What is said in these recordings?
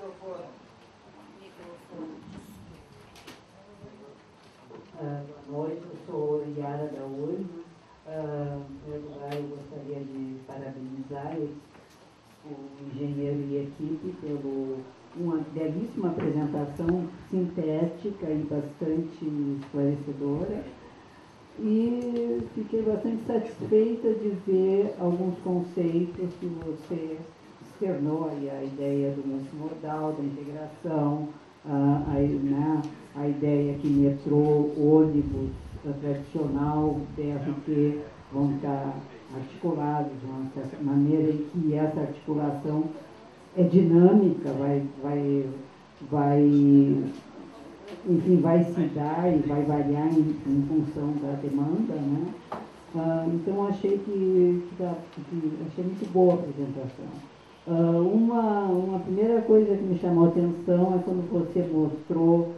Boa noite, eu sou Yara da Oi. Em primeiro lugar, eu gostaria de parabenizar o engenheiro e a equipe pelo uma belíssima apresentação sintética e bastante esclarecedora. E fiquei bastante satisfeita de ver alguns conceitos que você externou aí, a ideia do multimodal, da integração, a ideia que metrô, ônibus tradicional, BRT vão estar articulados, de maneira em que essa articulação é dinâmica, enfim, vai se dar e vai variar em função da demanda, né? Então achei achei muito boa a apresentação. Uma primeira coisa que me chamou a atenção é quando você mostrou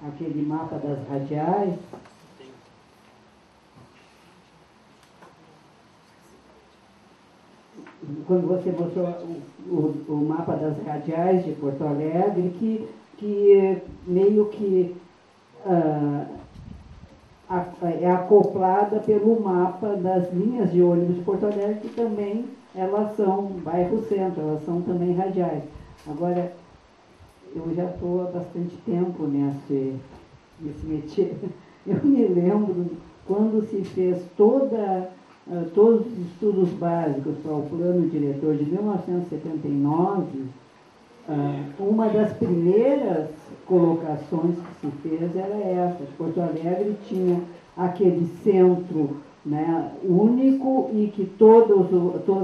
aquele mapa das radiais. Quando você mostrou o mapa das radiais de Porto Alegre, que meio que é acoplada pelo mapa das linhas de ônibus de Porto Alegre, que também elas são bairro centro, elas são também radiais. Agora, eu já estou há bastante tempo nesse métier. Eu me lembro quando se fez todos os estudos básicos para o plano diretor de 1979, uma das primeiras colocações que se fez era essa. Porto Alegre tinha aquele centro, né, único, e que todas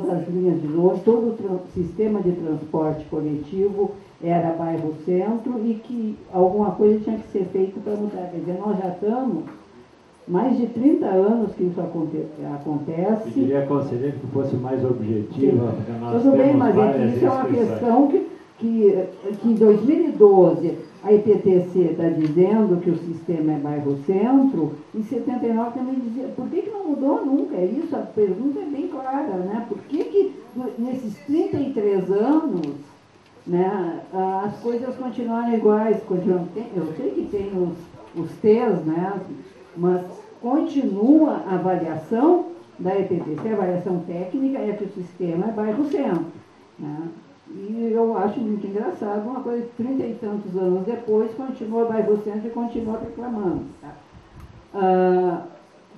as linhas de ônibus, todo o sistema de transporte coletivo era bairro centro e que alguma coisa tinha que ser feita para mudar. Quer dizer, nós já estamos mais de 30 anos que isso acontece. Eu diria, conselheiro, que fosse mais objetiva, porque nós tudo temos bem, mas várias isso é uma questão que em 2012 a IPTC está dizendo que o sistema é bairro-centro, em 79 também dizia, por que não mudou nunca? É isso, a pergunta é bem clara, né? Por que nesses 33 anos, né, as coisas continuaram iguais? Eu sei que tem os T's, né, mas continua a avaliação da IPTC, a avaliação técnica é que o sistema é bairro-centro, né? E eu acho muito engraçado, uma coisa que 30 e tantos anos depois continua bairro centro e continua reclamando. Tá?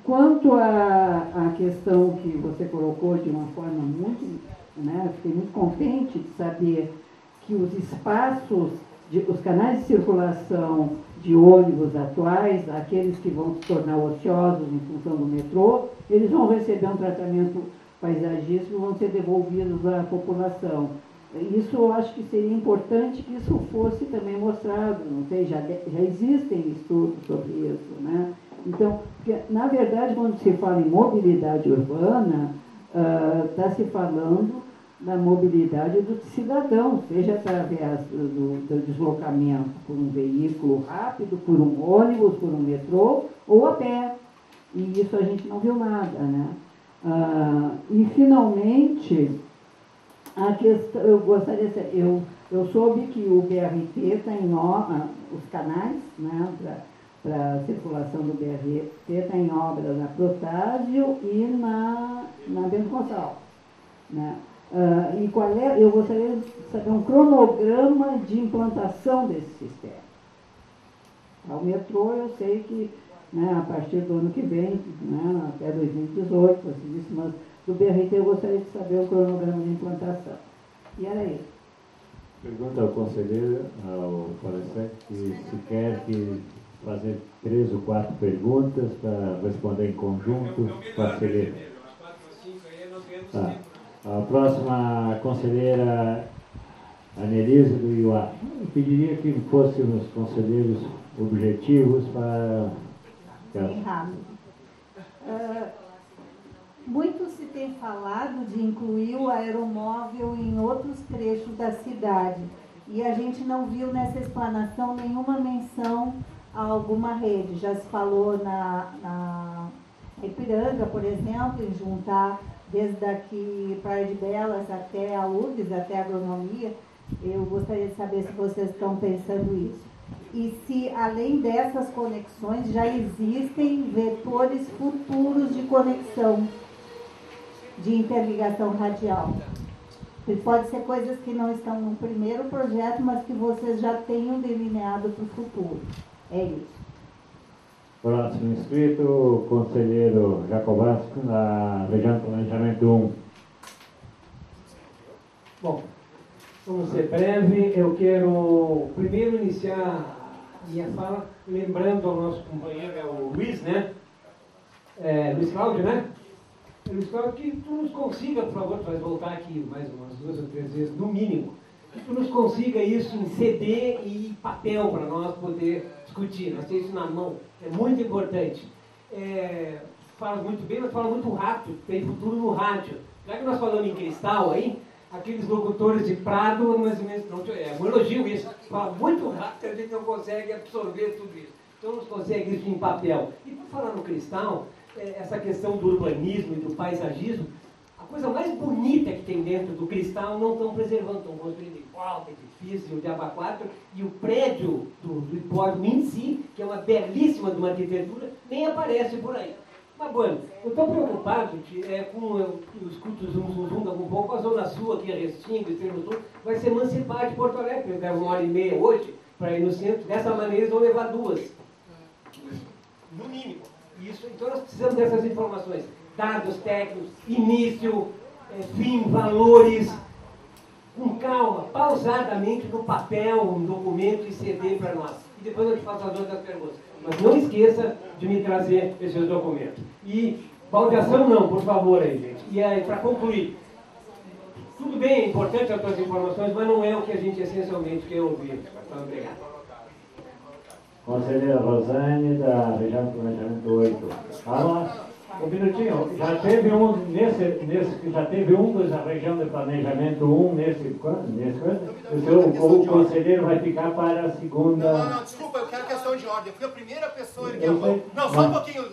Quanto à questão que você colocou de uma forma muito, né, fiquei muito contente de saber que os espaços, os canais de circulação de ônibus atuais, aqueles que vão se tornar ociosos em função do metrô, eles vão receber um tratamento paisagístico e vão ser devolvidos à população. Isso eu acho que seria importante que isso fosse também mostrado, não sei, já existem estudos sobre isso, né? Então, porque, na verdade, quando se fala em mobilidade urbana, está se falando da mobilidade do cidadão, seja através do deslocamento por um veículo rápido, por um ônibus, por um metrô, ou a pé. E isso a gente não viu nada, né? E, finalmente, a questão, eu gostaria de eu soube que o BRT está os canais, né, para a circulação do BRT está em obra na Protásio e na Bento Gonçalves, né? E eu gostaria de saber um cronograma de implantação desse sistema. O metrô eu sei que, né, a partir do ano que vem, né, até 2018, mas do BRT eu gostaria de saber o cronograma de implantação. E era isso. Pergunta ao conselheiro, ao palestrante, se quer fazer 3 ou 4 perguntas para responder em conjunto. A próxima conselheira, Anelise do IUA. Eu pediria que fôssemos conselheiros objetivos para... Bem rápido. Muito se tem falado de incluir o aeromóvel em outros trechos da cidade e a gente não viu nessa explanação nenhuma menção a alguma rede. Já se falou na Ipiranga, por exemplo, em juntar desde aqui Praia de Belas até a URGS, até a Agronomia, Eu gostaria de saber se vocês estão pensando isso. E se, além dessas conexões, já existem vetores futuros de conexão, de interligação radial. E pode ser coisas que não estão no primeiro projeto, mas que vocês já tenham delineado para o futuro. É isso. Próximo inscrito, o conselheiro Jacobasco, da região de planejamento 1. Bom, vamos ser breve. Eu quero primeiro iniciar minha fala lembrando ao nosso companheiro, o Luiz, né? Luiz Cláudio, né? Luiz Cláudio, que tu nos consiga, por favor, tu vais voltar aqui mais umas 2 ou 3 vezes, no mínimo, que tu nos consiga isso em CD e papel para nós poder discutir, nós temos isso na mão, é muito importante. Fala muito bem, mas fala muito rápido, tem futuro no rádio. Já que nós falamos em cristal aí, aqueles locutores de Prado, mais ou menos, é um elogio isso, fala muito rápido, a gente não consegue absorver tudo isso. Então não consegue isso em papel. E por falar no cristal, essa questão do urbanismo e do paisagismo, a coisa mais bonita que tem dentro do cristal não estão preservando, estão construindo igual, edifício, o Diaba 4, e o prédio do hipódromo em si, que é uma belíssima de uma arquitetura, nem aparece por aí. Mas, bueno, eu estou preocupado com eu escuto o zum um pouco, a Zona Sul aqui, a Restinga, Extremo Sul, vai se emancipar de Porto Alegre, eles levam 1h30 hoje para ir no centro, dessa maneira eles vão levar 2. No mínimo. Isso, então nós precisamos dessas informações, dados técnicos, início, fim, valores, com calma, pausadamente no papel, um documento e CD para nós. E depois eu te faço as outras perguntas. Mas não esqueça de me trazer esses documentos. E baldeação não, por favor aí, gente. E aí, para concluir, tudo bem, é importante as tuas informações, mas não é o que a gente essencialmente quer ouvir. Então, obrigado. Conselheira Rosane, da região de planejamento 8. Fala. Um minutinho, já teve já teve um da região de planejamento 1 nesse coisa? O conselheiro vai ficar para a segunda. Não, desculpa, eu quero questão de ordem. Eu fui a primeira pessoa que errou. Não, só um pouquinho.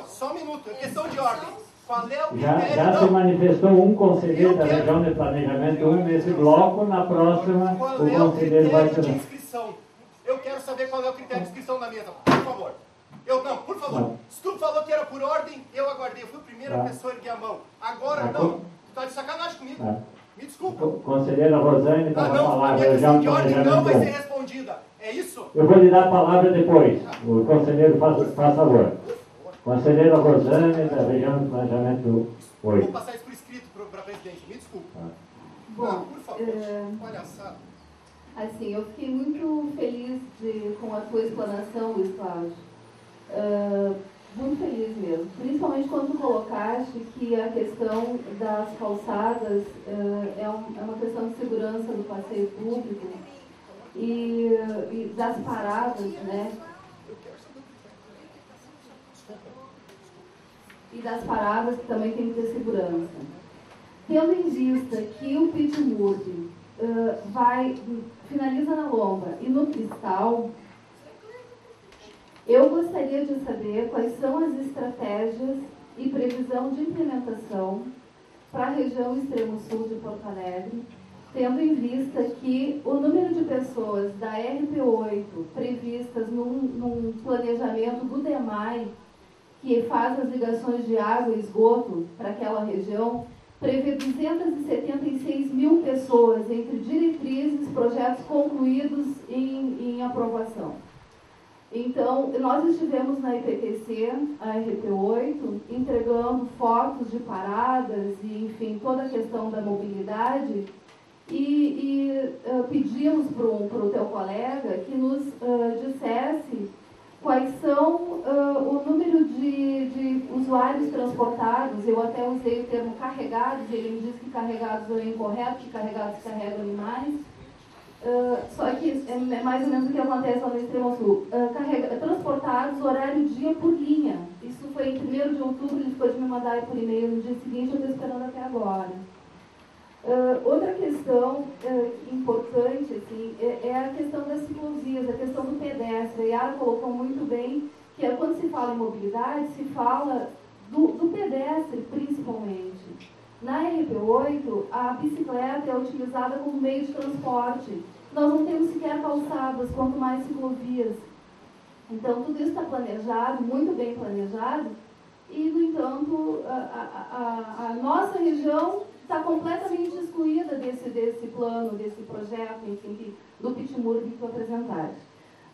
Só um minuto. Questão de ordem. Qual é o critério? Já se manifestou um conselheiro da região de planejamento 1 nesse bloco, na próxima o conselheiro vai ser. Inscrição. Eu quero saber qual é o critério de inscrição na mesa, por favor. Por favor. Não. Se tu falou que era por ordem, eu aguardei. Eu fui a primeira pessoa a erguer a mão. Agora não. Tu tá de sacanagem comigo. Me desculpa. Conselheira Rosane, está a palavra. A questão de ordem não vai ser respondida. É isso? Eu vou lhe dar a palavra depois. O conselheiro faz favor. Conselheira Rosane, da região de planejamento 8. Vou passar isso por escrito para a presidente. Me desculpa. Bom, por favor. Palhaçada. Assim, eu fiquei muito feliz com a tua explanação, Luiz Cláudio. Muito feliz mesmo. Principalmente quando tu colocaste que a questão das calçadas é uma questão de segurança do passeio público e das paradas, né? E das paradas que também tem que ter segurança. Tendo em vista que o Pittsburgh finaliza na Lomba e no Cristal, eu gostaria de saber quais são as estratégias e previsão de implementação para a região extremo sul de Porto Alegre, tendo em vista que o número de pessoas da RP8 previstas num planejamento do DEMAI, que faz as ligações de água e esgoto para aquela região, prevê 276 mil pessoas entre diretrizes, projetos concluídos em aprovação. Então, nós estivemos na IPTC, a RP8, entregando fotos de paradas e, enfim, toda a questão da mobilidade e pedimos para o teu colega que nos dissesse quais são o número de usuários transportados. Eu até usei o termo carregados, ele me disse que carregados é incorreto, que carregados carregam animais. Só que é mais ou menos o que acontece lá no Extremo Sul. Transportados horário dia por linha. Isso foi em 1º de outubro, ele ficou de me mandar por e-mail no dia seguinte, eu estou esperando até agora. Outra questão importante assim, é a questão das ciclovias, a questão do pedestre. A Yara colocou muito bem que quando se fala em mobilidade, se fala do pedestre principalmente. Na RP8, a bicicleta é utilizada como meio de transporte. Nós não temos sequer calçadas, quanto mais ciclovias. Então, tudo isso está planejado, muito bem planejado, e, no entanto, a nossa região está completamente excluída desse plano, desse projeto, enfim, do Pittsburgh que tu apresentaste.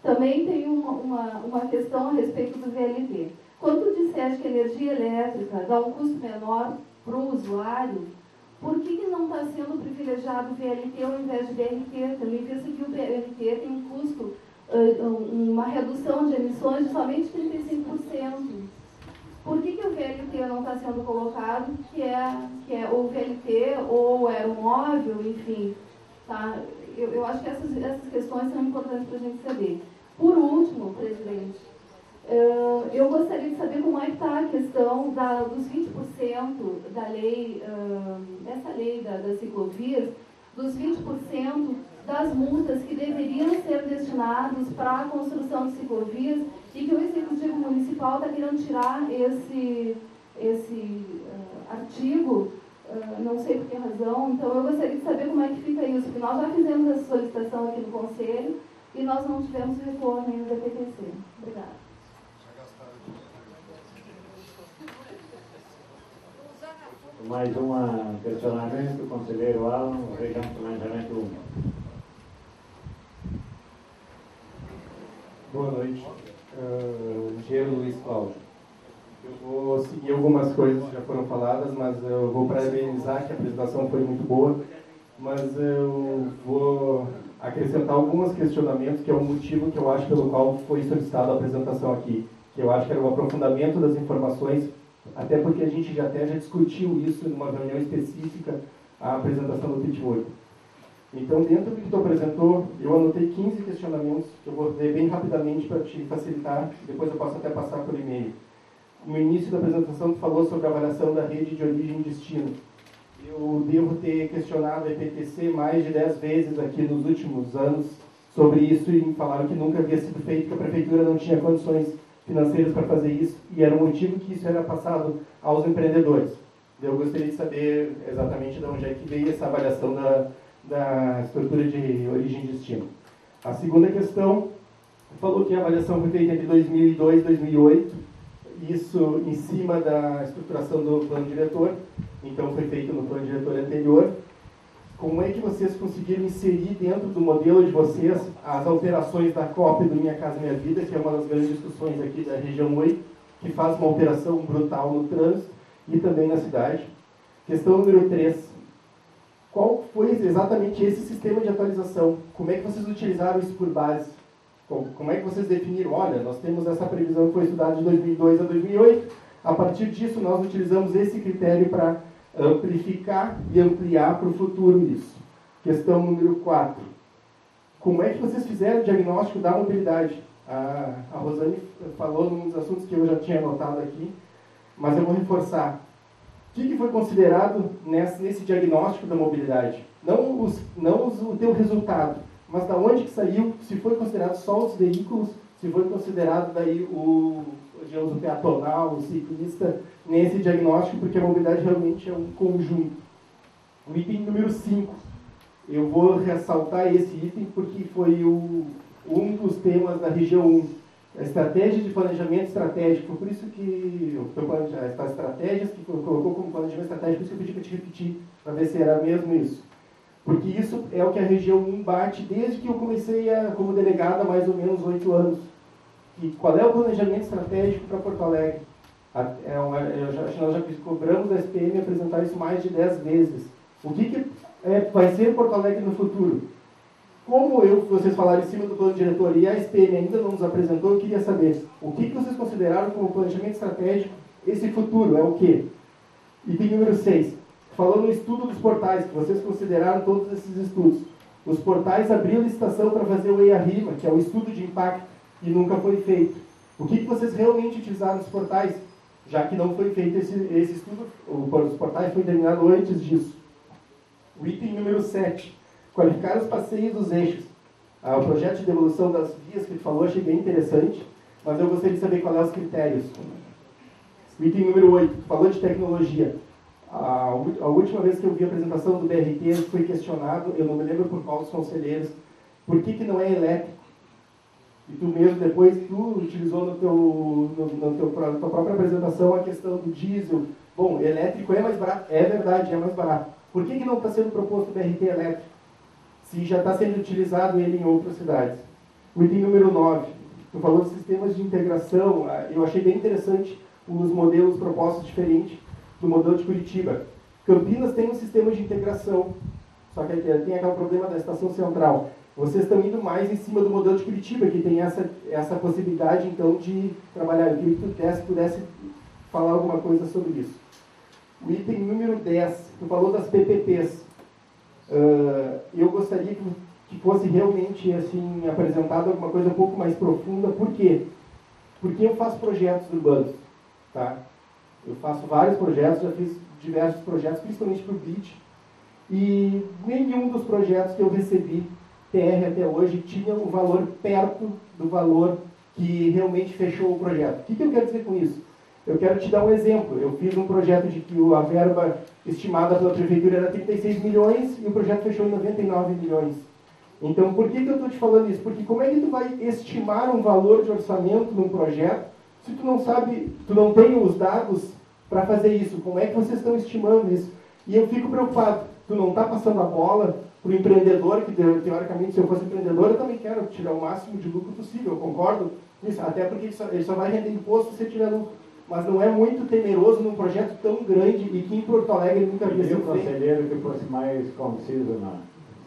Também tem uma questão a respeito do VLT. Quando tu disseste que a energia elétrica dá um custo menor para o usuário, por que não está sendo privilegiado o VLT ao invés de BRT? Também penso que o BRT tem um custo, uma redução de emissões de somente 35%. Por que o VLT não está sendo colocado, que é o VLT ou o aeromóvel, enfim, tá? Eu acho que essas questões são importantes para a gente saber. Por último, presidente, eu gostaria de saber como é que está a questão dos 20% da lei, essa lei das ciclovias, dos 20% das multas que deveriam ser destinados para a construção de ciclovias e que o Executivo Municipal está querendo tirar esse artigo, não sei por que razão. Então, eu gostaria de saber como é que fica isso, porque nós já fizemos essa solicitação aqui no Conselho e nós não tivemos retorno ainda da PTC. Obrigada. Mais um questionamento, conselheiro Alan, região de planejamento 1. Boa noite, engenheiro Luiz Cláudio. Eu vou seguir algumas coisas que já foram faladas, mas eu vou parabenizar que a apresentação foi muito boa, mas eu vou acrescentar alguns questionamentos, que é o motivo que eu acho pelo qual foi solicitada a apresentação aqui, que eu acho que era um aprofundamento das informações, até porque a gente já discutiu isso numa reunião específica, a apresentação do Pittsburgh. Então, dentro do que tu apresentou, eu anotei 15 questionamentos, que eu vou ler bem rapidamente para te facilitar, depois eu posso até passar por e-mail. No início da apresentação, tu falou sobre a avaliação da rede de origem e destino. Eu devo ter questionado a EPTC mais de 10 vezes aqui nos últimos anos sobre isso e falaram que nunca havia sido feito, que a prefeitura não tinha condições financeiras para fazer isso, e era o motivo que isso era passado aos empreendedores. Eu gostaria de saber exatamente de onde é que veio essa avaliação da estrutura de origem e destino. A segunda questão, falou que a avaliação foi feita entre 2002 e 2008, isso em cima da estruturação do plano diretor, então foi feito no plano diretor anterior. Como é que vocês conseguiram inserir dentro do modelo de vocês as alterações da COP do Minha Casa Minha Vida, que é uma das grandes discussões aqui da região 8, que faz uma alteração brutal no trânsito e também na cidade? Questão número 3. Qual foi exatamente esse sistema de atualização? Como é que vocês utilizaram isso por base? Como é que vocês definiram? Olha, nós temos essa previsão que foi estudada de 2002 a 2008, a partir disso nós utilizamos esse critério para amplificar e ampliar para o futuro isso. Questão número 4. Como é que vocês fizeram o diagnóstico da mobilidade? A Rosane falou num dos assuntos que eu já tinha anotado aqui, mas eu vou reforçar. O que foi considerado nesse diagnóstico da mobilidade? Não o teu resultado, mas da onde que saiu, se foi considerado só os veículos, se foi considerado daí o peatonal, o ciclista, nesse diagnóstico, porque a mobilidade realmente é um conjunto. O item número 5. Eu vou ressaltar esse item porque foi um dos temas da região 1. A estratégia de planejamento estratégico, por isso que as estratégias que colocou como planejamento estratégico, por isso que eu pedi para te repetir, para ver se era mesmo isso. Porque isso é o que a região 1 bate desde que eu comecei como delegado há mais ou menos 8 anos. E qual é o planejamento estratégico para Porto Alegre? Nós já cobramos da SPM apresentar isso mais de 10 vezes. O que vai ser Porto Alegre no futuro? Como vocês falaram em cima do plano diretor e a SPM ainda não nos apresentou, eu queria saber o que vocês consideraram como planejamento estratégico, esse futuro é o quê? Item número 6. Falou no estudo dos portais, que vocês consideraram todos esses estudos. Os portais abriram licitação para fazer o EIA-RIMA, que é o estudo de impacto, e nunca foi feito. O que vocês realmente utilizaram nos portais, já que não foi feito esse estudo, os portais foi terminado antes disso. O item número 7. Qualificar os passeios dos eixos. O projeto de devolução das vias que ele falou, achei bem interessante, mas eu gostaria de saber quais são os critérios. O item número 8. Falou de tecnologia. A última vez que eu vi a apresentação do BRT, foi questionado, eu não me lembro por qual dos conselheiros, por que não é elétrico? E tu mesmo, depois, tu utilizou na tua própria apresentação a questão do diesel. Bom, elétrico é mais barato, é verdade, é mais barato. Por que não está sendo proposto o BRT elétrico, se já está sendo utilizado ele em outras cidades? O item número 9, tu falou de sistemas de integração, eu achei bem interessante os modelos propostos diferentes do modelo de Curitiba. Campinas tem um sistema de integração, só que tem aquele problema da estação central. Vocês estão indo mais em cima do modelo de Curitiba, que tem essa possibilidade, então, de trabalhar. Eu queria que tu pudesse falar alguma coisa sobre isso. O item número 10, tu falou das PPPs. Eu gostaria que fosse realmente assim, apresentado alguma coisa um pouco mais profunda. Por quê? Porque eu faço projetos urbanos. Tá? Eu faço vários projetos, já fiz diversos projetos, principalmente para o BID. E nenhum dos projetos que eu recebi TR até hoje tinha o valor perto do valor que realmente fechou o projeto. O que eu quero dizer com isso? Eu quero te dar um exemplo. Eu fiz um projeto de que a verba estimada pela prefeitura era 36 milhões e o projeto fechou em 99 milhões. Então, por que eu estou te falando isso? Porque como é que tu vai estimar um valor de orçamento num projeto se tu não sabe, tu não tem os dados para fazer isso? Como é que vocês estão estimando isso? E eu fico preocupado. Tu não está passando a bola para o empreendedor, que teoricamente, se eu fosse empreendedor, eu também quero tirar o máximo de lucro possível, eu concordo nisso, até porque ele só vai render imposto se tiver lucro. Mas não é muito temeroso num projeto tão grande e que em Porto Alegre nunca havia sido feito. Eu conselheiro que fosse mais conciso,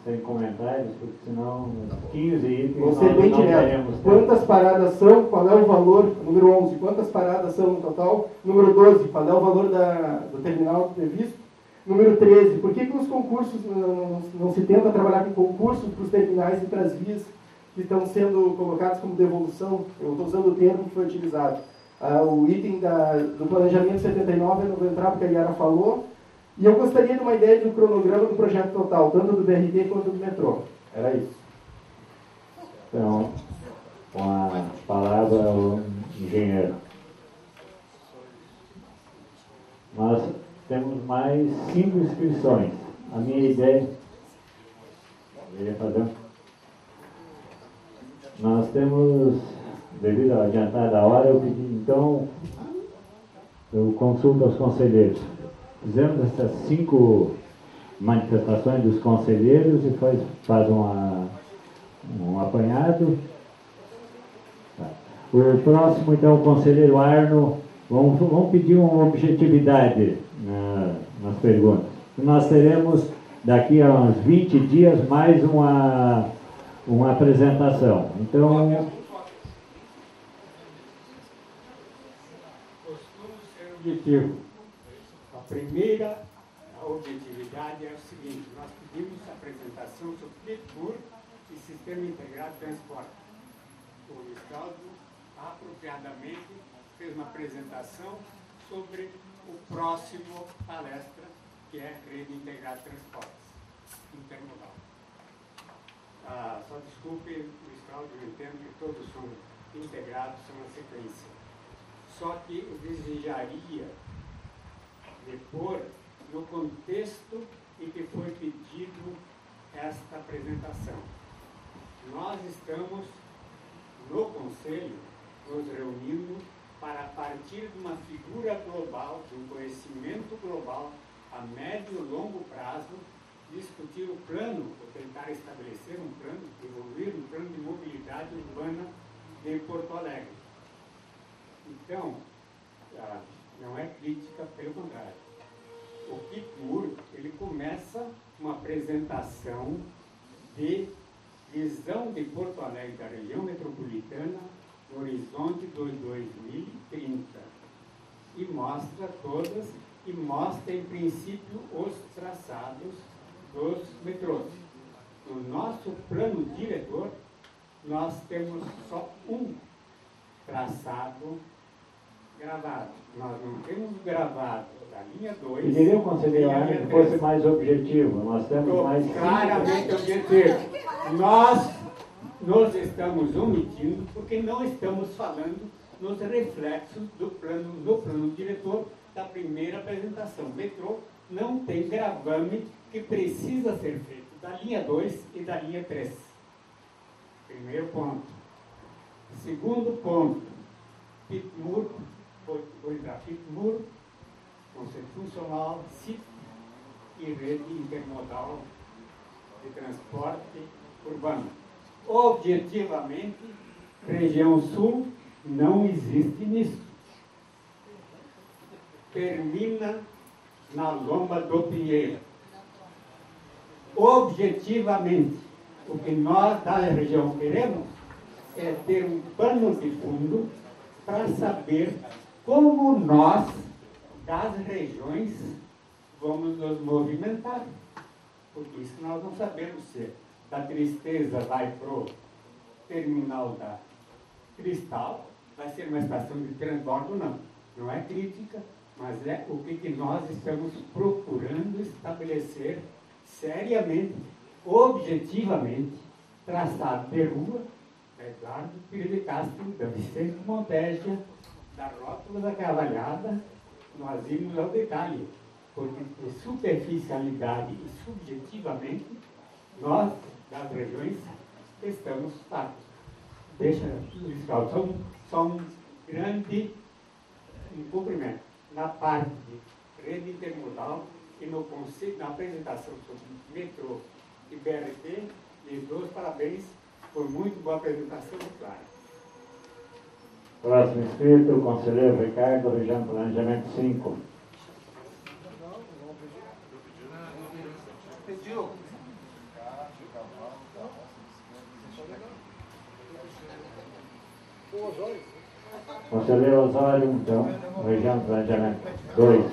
sem comentários, porque senão 15 itens nós não teremos. Quantas paradas são? Qual é o valor? Número 11. Quantas paradas são no total? Número 12. Qual é o valor do terminal previsto? Número 13. Por que os concursos não se tenta trabalhar com concursos para os terminais e para as vias que estão sendo colocados como devolução? Eu estou usando o termo que foi utilizado. O item do planejamento 79 eu não vou entrar porque a Yara falou. E eu gostaria de uma ideia de um cronograma do projeto total, tanto do BRT quanto do metrô. Era isso. Então, com a palavra o engenheiro. Nós temos mais 5 inscrições. A minha ideia... Eu ia fazer... Nós temos, devido à adiantada hora, eu pedi, então, eu consulto aos conselheiros. Fizemos essas 5 manifestações dos conselheiros e faz um apanhado. Tá. O próximo, então, o conselheiro Arno, vamos pedir uma objetividade nas perguntas. Nós teremos, daqui a uns 20 dias, mais uma apresentação. Então... Costuma ser objetivo. A primeira objetividade é o seguinte: nós pedimos a apresentação sobre PITUR e Sistema Integrado de Transporte. O Luiz Cláudio, apropriadamente, fez uma apresentação sobre o próximo palestra, que é Rede Integrada de Transportes, intermodal. Só desculpe, Luiz Cláudio, eu entendo que todos são integrados, são uma sequência. Só que eu desejaria depor no contexto em que foi pedido esta apresentação. Nós estamos, no Conselho, nos reunindo para, a partir de uma figura global, de um conhecimento global, a médio e longo prazo, discutir o plano, ou tentar estabelecer um plano, desenvolver um plano de mobilidade urbana de Porto Alegre. Então, não é crítica, pelo contrário. O PITUR, ele começa uma apresentação de visão de Porto Alegre, da região metropolitana, no horizonte de 2030. E mostra todas, e mostra, em princípio, os traçados dos metrôs. No nosso plano diretor, nós temos só um traçado gravado. Nós não temos gravado da linha 2. Eu diria, conselheiro, que fosse mais objetivo. Nós temos mais... Claramente objetivo. Nós nos estamos omitindo porque não estamos falando nos reflexos do plano diretor da primeira apresentação. O metrô não tem gravame que precisa ser feito da linha 2 e da linha 3. Primeiro ponto. Segundo ponto, Pitmur, vou entrar Pitmur, conceito funcional, CIT e rede intermodal de transporte urbano. Objetivamente, região sul não existe nisso. Termina na Lomba do Pinheiro. Objetivamente, o que nós da região queremos é ter um pano de fundo para saber como nós, das regiões, vamos nos movimentar. Porque isso nós não sabemos se da Tristeza vai para o terminal da Cristal, vai ser uma estação de transbordo, não. Não é crítica, mas é o que nós estamos procurando estabelecer seriamente, objetivamente, traçado de rua, Eduardo Pires de Castro, da Vicente Monteja, da Rótula da Cavalhada, nós irmos ao detalhe, porque de superficialidade e subjetivamente, nós, das regiões, estamos fartos. Deixa, Luiz Cláudio, só um grande cumprimento. Na parte de rede intermodal e no conceito, na apresentação sobre metrô e BRT, lhes dou os parabéns por muito boa apresentação e clara. Próximo inscrito, o conselheiro Ricardo, região de planejamento 5. Pediu. Conselheiro Osório, então, região de planejamento 2.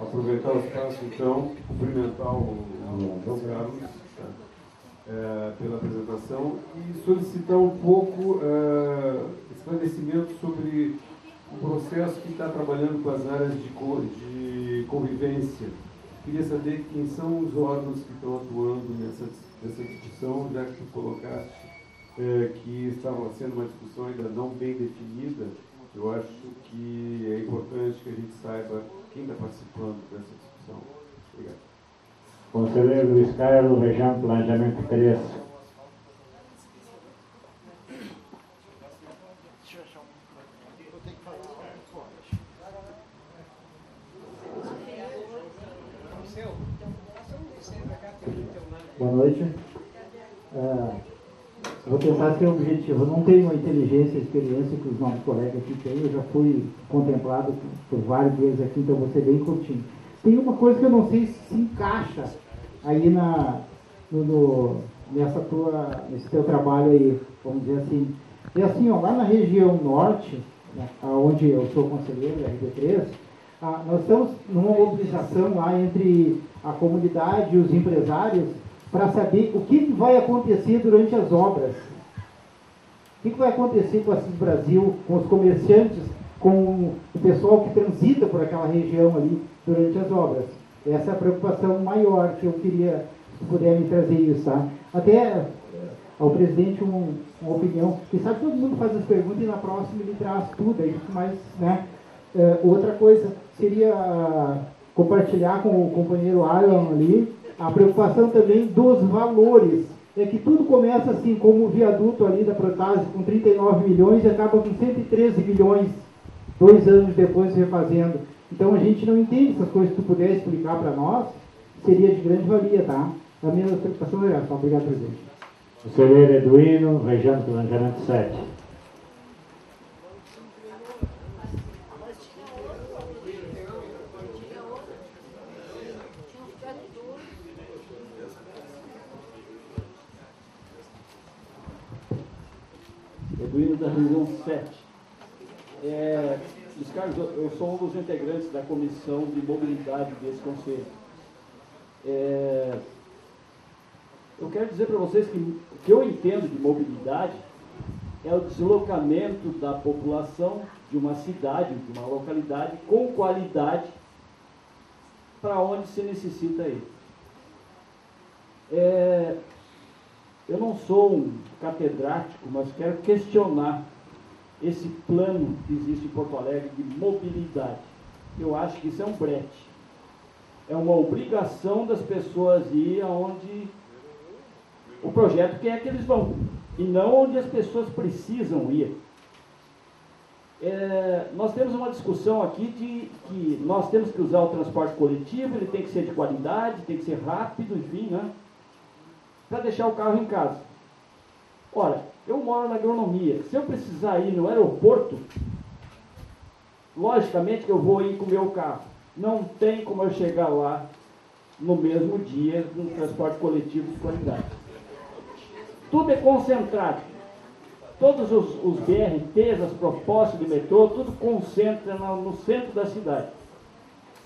Aproveitar o espaço, então, cumprimentar o João Carlos pela apresentação e solicitar um pouco esclarecimento sobre o processo que está trabalhando com as áreas de convivência. Queria saber quem são os órgãos que estão atuando nessa discussão, já que tu colocaste que estava sendo uma discussão ainda não bem definida. Eu acho que é importante que a gente saiba quem está participando dessa discussão. Obrigado. Conselheiro Luiz Carlos, região de planejamento 3. Boa noite. Vou tentar ser objetivo. Eu não tenho a inteligência e a experiência que os nossos colegas aqui têm. Eu já fui contemplado por vários vezes aqui, então vou ser bem curtinho. Tem uma coisa que eu não sei se encaixa aí nesse teu trabalho aí, vamos dizer assim. É assim, ó, lá na região norte, né, onde eu sou conselheiro da RB3, nós estamos numa mobilização lá entre a comunidade e os empresários para saber o que vai acontecer durante as obras. O que vai acontecer com a Assis Brasil, com os comerciantes, com o pessoal que transita por aquela região ali durante as obras. Essa é a preocupação maior que eu queria, se puder me trazer isso, tá? Até ao presidente uma opinião, que sabe todo mundo faz as perguntas e na próxima ele traz tudo, aí, mas, né? Outra coisa seria compartilhar com o companheiro Alan ali a preocupação também dos valores. É que tudo começa assim, como o viaduto ali da Protase com 39 milhões e acaba com 113 milhões 2 anos depois refazendo. Então a gente não entende essas coisas. Se tu puder explicar para nós, seria de grande valia, tá? A minha preocupação é essa. Obrigado, presidente. Conselheiro Eduino, região de planejamento 7. Eduino da região 7. Luiz Carlos, eu sou um dos integrantes da comissão de mobilidade desse conselho. Eu quero dizer para vocês que o que eu entendo de mobilidade é o deslocamento da população de uma cidade, de uma localidade, com qualidade para onde se necessita ir. Eu não sou um catedrático, mas quero questionar esse plano que existe em Porto Alegre de mobilidade. eu acho que isso é um brete. É uma obrigação das pessoas ir aonde o projeto quer que eles vão, e não onde as pessoas precisam ir. Nós temos uma discussão aqui de que nós temos que usar o transporte coletivo, ele tem que ser de qualidade, tem que ser rápido, enfim, né? Para deixar o carro em casa. Ora, eu moro na agronomia, se eu precisar ir no aeroporto, logicamente que eu vou ir com o meu carro. Não tem como eu chegar lá no mesmo dia no transporte coletivo de qualidade. Tudo é concentrado. Todos os BRTs, as propostas de metrô, tudo concentra no centro da cidade.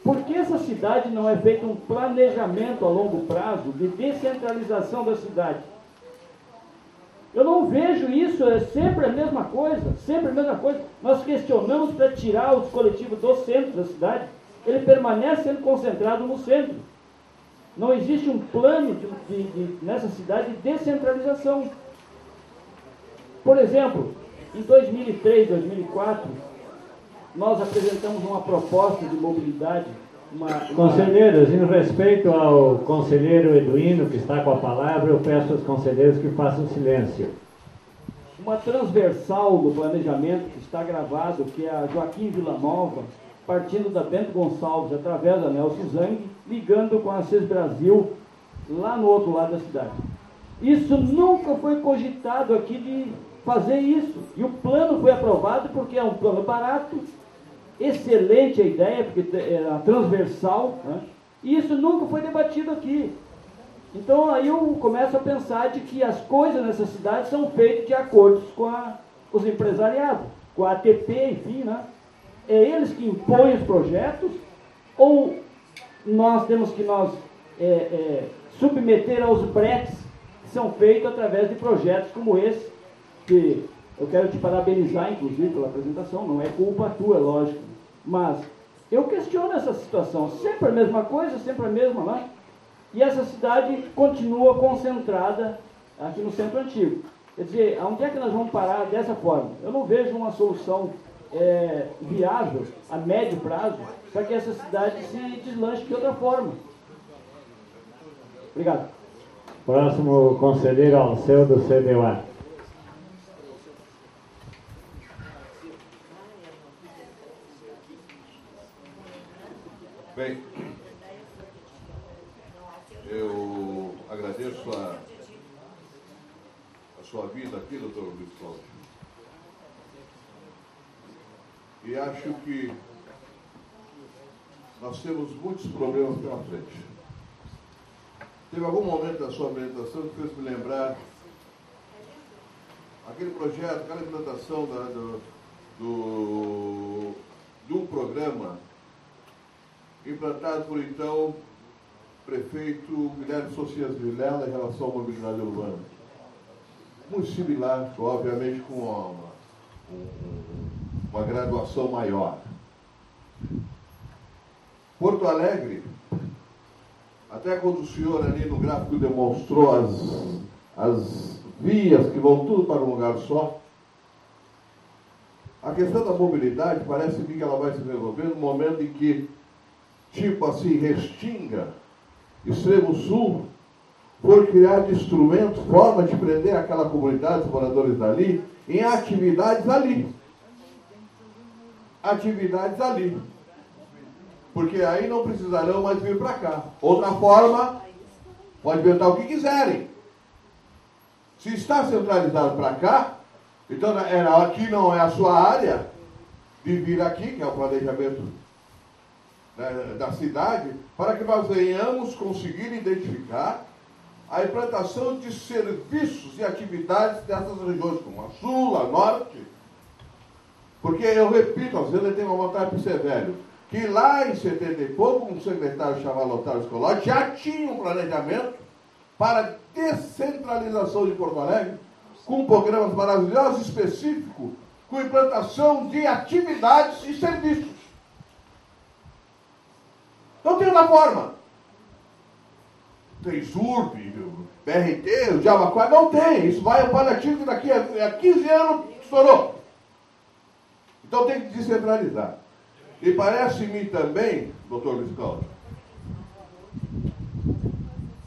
Por que essa cidade não é feito um planejamento a longo prazo de descentralização da cidade? Eu não vejo isso, é sempre a mesma coisa, sempre a mesma coisa. Nós questionamos para tirar os coletivos do centro da cidade, ele permanece sendo concentrado no centro. Não existe um plano nessa cidade de descentralização. Por exemplo, em 2003, 2004, nós apresentamos uma proposta de mobilidade. Conselheiros, em respeito ao conselheiro Eduino, que está com a palavra, eu peço aos conselheiros que façam silêncio. Uma transversal do planejamento que está gravado, que é a Joaquim Vila Nova, partindo da Bento Gonçalves, através da Nelson Zang, ligando com a CES Brasil, lá no outro lado da cidade. Isso nunca foi cogitado aqui de fazer isso. E o plano foi aprovado porque é um plano barato, excelente a ideia, porque é transversal, né? E isso nunca foi debatido aqui. Então aí eu começo a pensar de que as coisas nessa cidade são feitas de acordo com os empresariados, com a ATP, enfim, né? É eles que impõem os projetos, ou nós temos que submeter aos breques que são feitos através de projetos como esse, que eu quero te parabenizar, inclusive, pela apresentação, não é culpa tua, lógico, mas eu questiono essa situação, sempre a mesma coisa, sempre a mesma lá, e essa cidade continua concentrada aqui no centro antigo. Quer dizer, onde é que nós vamos parar dessa forma? Eu não vejo uma solução viável, a médio prazo, para que essa cidade se deslanche de outra forma. Obrigado. Próximo conselheiro Alceu, do CDUA. Bem, eu agradeço a sua vida aqui, doutor Luiz Cláudio. E acho que nós temos muitos problemas pela frente. Teve algum momento da sua apresentação que fez me lembrar aquele projeto, aquela implantação do programa implantado por então prefeito Guilherme Socias Vilela em relação à mobilidade urbana. Muito similar, obviamente, com uma graduação maior. Porto Alegre, até quando o senhor ali no gráfico demonstrou as vias que vão tudo para um lugar só, a questão da mobilidade parece-me que ela vai se resolver no momento em que, tipo assim, Restinga, Extremo Sul, for criar instrumento, forma de prender aquela comunidade, os moradores dali, em atividades ali. Atividades ali. Porque aí não precisarão mais vir para cá. Outra forma, pode inventar o que quiserem. Se está centralizado para cá, então aqui não é a sua área de vir aqui, que é o planejamento da cidade, para que nós venhamos conseguir identificar a implantação de serviços e atividades dessas regiões, como a Sul, a Norte. Porque, eu repito, às vezes eu tenho uma vontade de ser velho, que lá em 70 e pouco, um secretário chamado Otávio Scolari já tinha um planejamento para descentralização de Porto Alegre, com programas maravilhosos específicos, com implantação de atividades e serviços. Não tem outra forma. Tem SURB, BRT, o Diabaquara, não tem. Isso vai ao paliativo daqui a 15 anos, estourou. Então tem que descentralizar. E parece-me também, doutor Luiz Cláudio,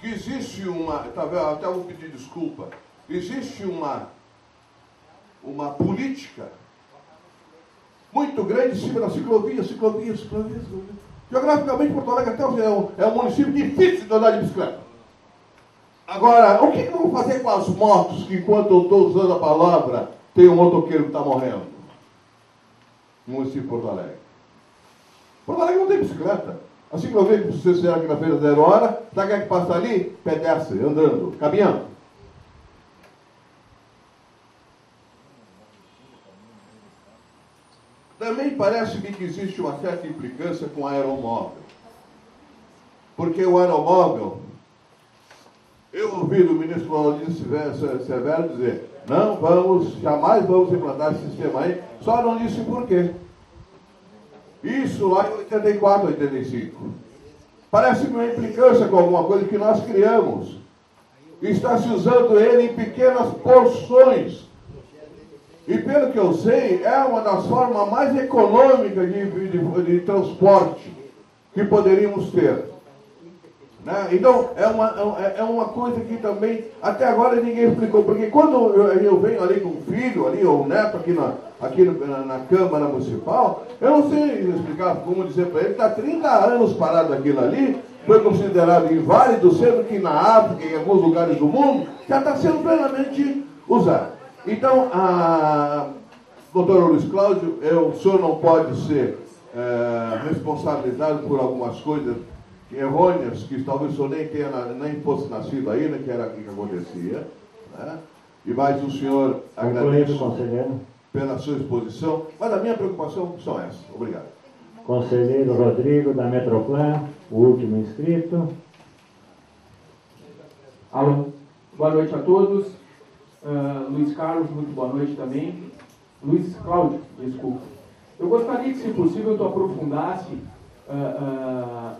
que existe uma, até vou pedir desculpa, existe uma política muito grande em cima da ciclovia. Geograficamente, Porto Alegre até é um município difícil de andar de bicicleta. Agora, o que eu vou fazer com as motos que, enquanto eu estou usando a palavra, tem um motoqueiro que está morrendo? No município de Porto Alegre. Porto Alegre não tem bicicleta. A ciclovia que vocês fizeram aqui na Feira 0 hora, sabe quem é que passa ali? Pedestre, andando, caminhando. Também parece-me que existe uma certa implicância com o aeromóvel. Porque o aeromóvel, eu ouvi do ministro Claudinho Severo dizer, jamais vamos implantar esse sistema aí, só não disse por quê. Isso lá em 84, 85. Parece-me uma implicância com alguma coisa que nós criamos. E está se usando ele em pequenas porções. E pelo que eu sei, é uma das formas mais econômicas de transporte que poderíamos ter. Né? Então, é uma coisa que também, até agora ninguém explicou. Porque quando eu venho ali com o filho, ali, ou o neto aqui na Câmara Municipal, eu não sei explicar, como dizer para ele, está 30 anos parado aquilo ali, foi considerado inválido, sendo que na África, em alguns lugares do mundo, já está sendo plenamente usado. Então, doutor Luiz Cláudio, o senhor não pode ser responsabilizado por algumas coisas errôneas, que talvez o senhor nem fosse nascido ainda, que era o que acontecia. Né? E mais o senhor agradece pela sua exposição, mas a minha preocupação são essas. Obrigado. Conselheiro Rodrigo, da Metroplan, o último inscrito. Alô, boa noite a todos. Luiz Carlos, muito boa noite também. Luiz Cláudio, desculpa. Eu gostaria que, se possível, tu aprofundasse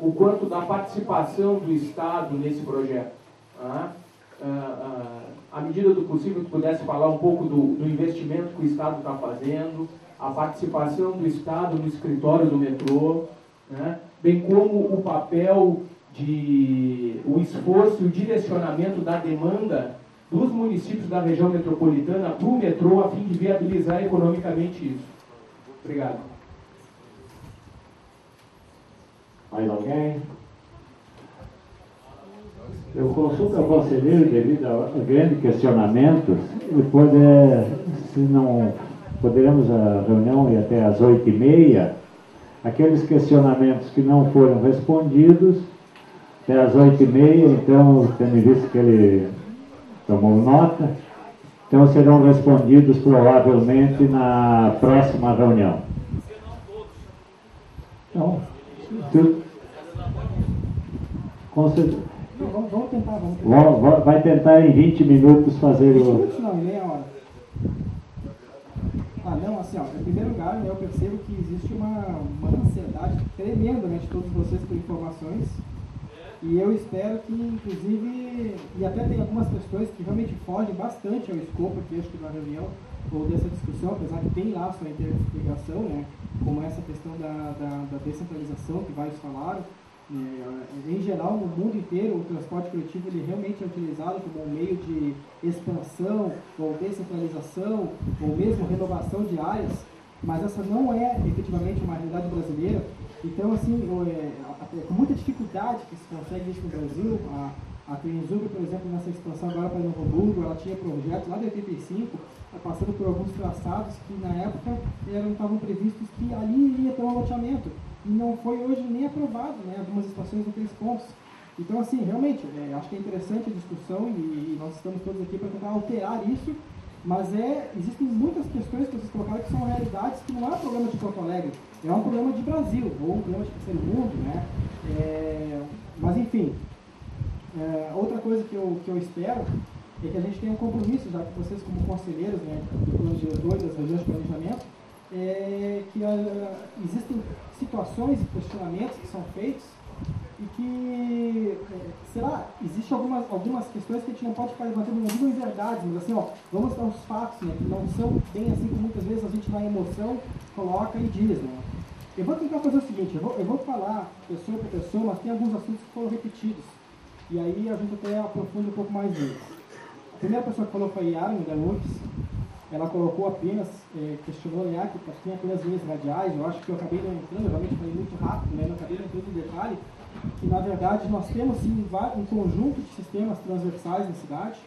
o quanto da participação do Estado nesse projeto. À medida do possível, tu pudesse falar um pouco do investimento que o Estado está fazendo, a participação do Estado no escritório do metrô, né? Bem como o papel o esforço e o direcionamento da demanda dos municípios da região metropolitana para o metrô, a fim de viabilizar economicamente isso. Obrigado. Mais alguém? Eu consulto ao conselheiro devido a grandes questionamentos, se não poderemos a reunião ir até às 8h30, aqueles questionamentos que não foram respondidos, até às 8h30, então, tendo visto que ele tomou nota, então serão respondidos provavelmente na próxima reunião. Então, vamos tentar. Vai tentar em 20 minutos fazer 20 minutos não, em meia hora. Não, assim, em primeiro lugar, eu percebo que existe uma ansiedade tremenda de todos vocês por informações. E eu espero que, inclusive, e até tem algumas questões que realmente fogem bastante ao escopo aqui, acho que da reunião, ou dessa discussão, apesar que tem lá a sua interligação, né, como essa questão da descentralização que vários falaram. Em geral, no mundo inteiro, o transporte coletivo ele realmente é utilizado como um meio de expansão, ou descentralização, ou mesmo renovação de áreas, mas essa não é efetivamente uma realidade brasileira. Então, assim, com muita dificuldade que se consegue isso no Brasil. A Transurb, por exemplo, nessa expansão agora para Novo Hamburgo, ela tinha projetos lá de 85, passando por alguns traçados que na época estavam previstos que ali iria ter um loteamento. E não foi hoje nem aprovado, né, algumas estações naqueles pontos. Então, assim, realmente, acho que é interessante a discussão e nós estamos todos aqui para tentar alterar isso, mas existem muitas questões que vocês colocaram que são realidades que não é um problema de Porto Alegre, é um problema de Brasil, ou um problema de terceiro mundo, né? Mas, enfim, outra coisa que eu espero é que a gente tenha um compromisso, já que vocês como conselheiros, né, do plano diretor das regiões de planejamento, que existem situações e questionamentos que são feitos e que, existem algumas questões que a gente não pode ficar levantando, não digo em verdade, mas assim, vamos aos fatos, né, que não são bem assim como muitas vezes a gente na emoção coloca e diz, né. Eu vou tentar fazer o seguinte, eu vou falar pessoa por pessoa, mas tem alguns assuntos que foram repetidos. E aí a gente até aprofunda um pouco mais neles. A primeira pessoa que falou foi a Yara Mudanutes. Ela colocou apenas, questionou que tem apenas linhas radiais. Eu acho que eu acabei não entrando, eu realmente falei muito rápido, né? Não acabei não entrando em detalhe. Que na verdade nós temos sim um conjunto de sistemas transversais na cidade.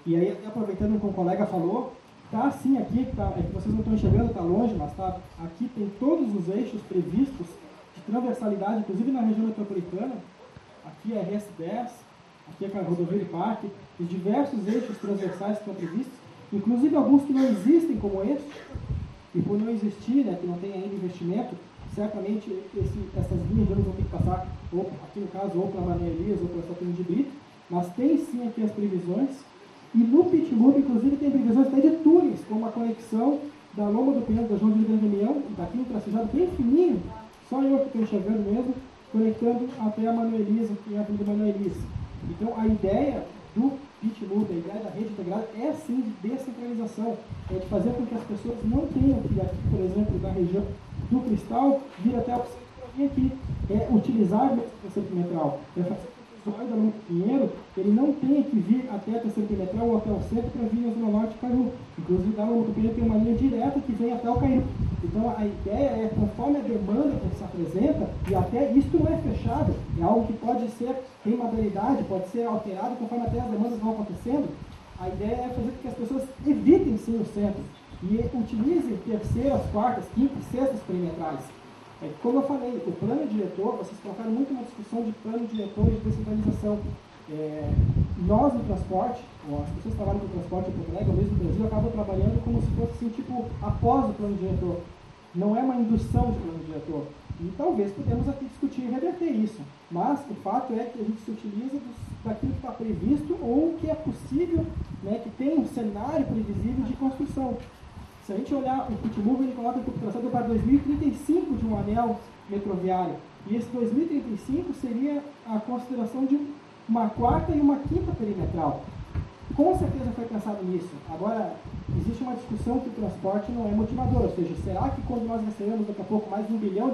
E aí, até aproveitando o que um colega falou, tá assim aqui, é que vocês não estão enxergando, está longe, mas tá, aqui tem todos os eixos previstos de transversalidade, inclusive na região metropolitana. Aqui é RS10, aqui é a rodovia de parque, os diversos eixos transversais que estão previstos, inclusive alguns que não existem como este, e por não existir, né, que não tem ainda investimento, certamente essas linhas de ônibus vão ter que passar, ou, aqui no caso, ou pela Maria Elias, ou pela Saturnino de Brito, mas tem sim aqui as previsões, e no Pitloop, inclusive, tem previsões até de túneis, como a conexão da Loma do Pinhão, da João de Grande União, daqui um tracejado bem fininho, só eu que estou enxergando mesmo, conectando até a Manuel Elisa, que é a Avenida Manuel Elisa. Então, a ideia do Pitloop, a ideia da rede integrada é sim de descentralização, é de fazer com que as pessoas não tenham que, aqui, por exemplo, da região do Cristal, vir até o centro para vir aqui, utilizar o terceiro perimetral, o usuário da Loma do Pinheiro, ele não tem que vir até a terceira perimetral ou até o centro para vir na Zona Norte de Cairu. Inclusive, da Loma do Pinheiro tem uma linha direta que vem até o Cairu. Então, a ideia é, conforme a demanda que se apresenta, e até isso não é fechado, é algo que pode ser, tem modalidade, pode ser alterado conforme até as demandas vão acontecendo, a ideia é fazer com que as pessoas evitem sim o centro e utilizem terceiras, quartas, quintas e sextas perimetrais. Como eu falei, o plano diretor, vocês colocaram muito na discussão de plano diretor e de descentralização. Nós no transporte, as pessoas que trabalham com transporte em Porto Alegre, ou mesmo no Brasil, acabam trabalhando como se fosse assim, tipo, após o plano diretor. Não é uma indução de plano diretor. E talvez podemos aqui discutir e reverter isso. Mas o fato é que a gente se utiliza daquilo que está previsto ou que é possível, né, que tem um cenário previsível de construção. Se a gente olhar o Pitloop, ele coloca que o traçado para 2035 de um anel metroviário. E esse 2035 seria a consideração de uma quarta e uma quinta perimetral. Com certeza foi pensado nisso. Agora, existe uma discussão que o transporte não é motivador. Ou seja, será que quando nós recebemos daqui a pouco mais de R$1 bilhão,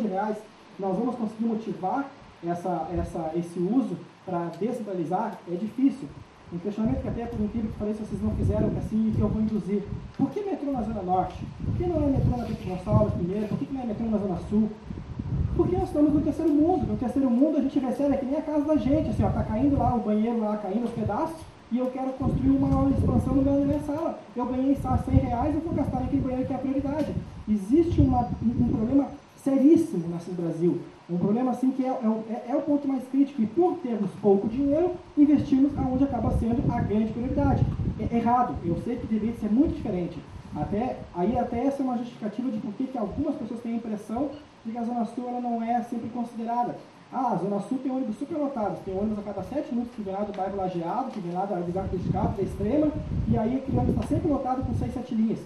nós vamos conseguir motivar esse uso para descentralizar? É difícil. Um questionamento que até por incrível que pareça vocês não fizeram, que assim que eu vou induzir. Por que metrô na Zona Norte? Por que não é metrô na Bento Gonçalves primeiro? Por que não é metrô na Zona Sul? Porque nós estamos no terceiro mundo. No terceiro mundo a gente recebe, é que nem a casa da gente, assim, ó, tá caindo lá o banheiro, lá caindo os pedaços, e eu quero construir uma expansão na minha sala. Eu ganhei R$100, eu vou gastar naquele banheiro que é a prioridade. Existe um problema seríssimo nesse Brasil. Um problema assim que é o ponto mais crítico, e por termos pouco dinheiro, investimos aonde acaba sendo a grande prioridade. É errado, eu sei que deveria ser muito diferente. Até essa é uma justificativa de por que algumas pessoas têm a impressão de que a Zona Sul ela não é sempre considerada. A Zona Sul tem ônibus superlotados, tem ônibus a cada 7 minutos que vem lá do bairro Lajeado, que vem lá do Garco de Escape, da Extrema, e aí aquele ônibus está sempre lotado com 6, 7 linhas.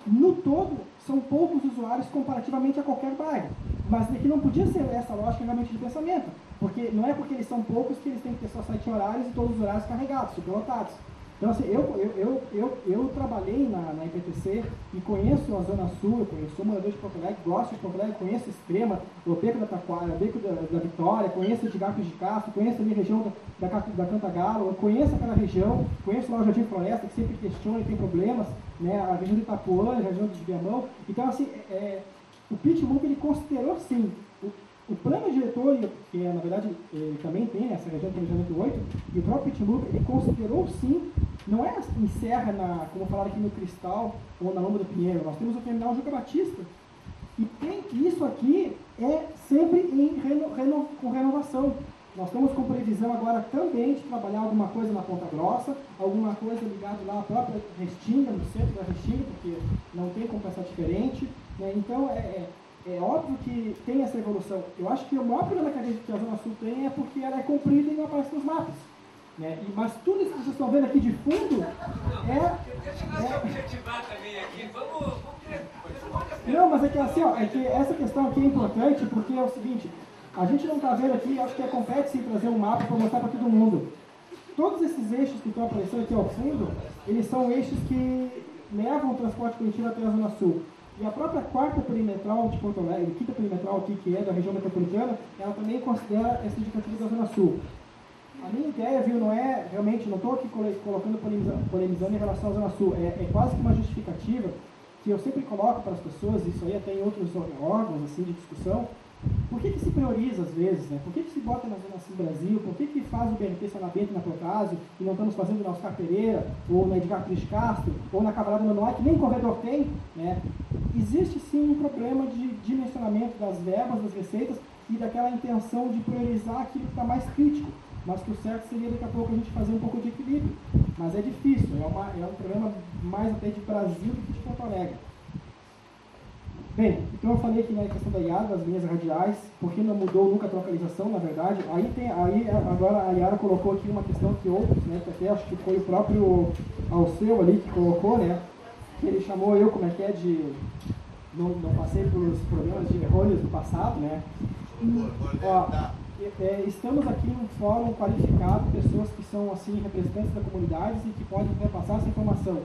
No todo, são poucos usuários comparativamente a qualquer bairro. Mas aqui não podia ser essa lógica realmente de pensamento, porque não é porque eles são poucos que eles têm que ter só 7 horários e todos os horários carregados, superlotados. Então, assim, eu trabalhei na IPTC e conheço a Zona Sul, eu sou morador de Porto Alegre, gosto de Porto Alegre, conheço a Extrema, o Beco da Taquara, o Beco da Vitória, conheço de Garcos de Castro, conheço ali a região da Cantagalo, eu conheço aquela região, conheço lá o Jardim Floresta, que sempre questiona e tem problemas, né, a região de Itapuã, a região de Viamão. Então, assim, o Pitloop, ele considerou, sim, o plano diretor, que na verdade ele também tem essa região de planejamento 8, e o próprio Pitloop, ele considerou, sim, não é encerra como falaram aqui no Cristal ou na Loma do Pinheiro, nós temos o terminal Juca Batista, e isso aqui é sempre com renovação. Nós estamos com previsão agora também de trabalhar alguma coisa na Ponta Grossa, alguma coisa ligada lá à própria Restinga, no centro da Restinga, porque não tem como pensar diferente, né? Então é óbvio que tem essa evolução. Eu acho que o maior problema que a Zona Sul tem é porque ela é comprida e não aparece nos mapas. Né? Mas tudo isso que vocês estão vendo aqui de fundo Deixa nós objetivar também aqui. Vamos Não, mas é que assim, ó, é que essa questão aqui é importante porque é o seguinte, a gente não está vendo aqui, acho que compete sim trazer um mapa para mostrar para todo mundo. Todos esses eixos que estão aparecendo aqui ao fundo, eles são eixos que levam o transporte coletivo até a Zona Sul. E a própria quarta perimetral de Porto Alegre, quinta perimetral aqui, que é da região metropolitana, ela também considera essa indicativa da Zona Sul. A minha ideia, viu, não é, realmente, não estou aqui polemizando em relação à Zona Sul, é quase que uma justificativa que eu sempre coloco para as pessoas, isso aí até em outros órgãos assim, de discussão. Por que se prioriza às vezes, né? Por que se bota na Zona Sul Brasil? Por que faz o BRT São Bento e na Protásio e não estamos fazendo na Oscar Pereira, ou na Edgar Pires Castro, ou na Cavalada Manoel, que nem corredor tem, né? Existe sim um problema de dimensionamento das verbas, das receitas e daquela intenção de priorizar aquilo que está mais crítico, mas que o certo seria daqui a pouco a gente fazer um pouco de equilíbrio. Mas é difícil, é um problema mais até de Brasil do que de Porto Alegre. Bem, então eu falei que na questão da Iara, das linhas radiais, porque não mudou nunca a trocalização, na verdade. Aí agora a Iara colocou aqui uma questão que outros, né, que até acho que foi o próprio Alceu ali que colocou, né, que ele chamou eu, como é que é, de... Não passei pelos problemas de erros do passado, né. Estamos aqui num fórum qualificado, pessoas que são assim representantes da comunidade e que podem repassar essa informação.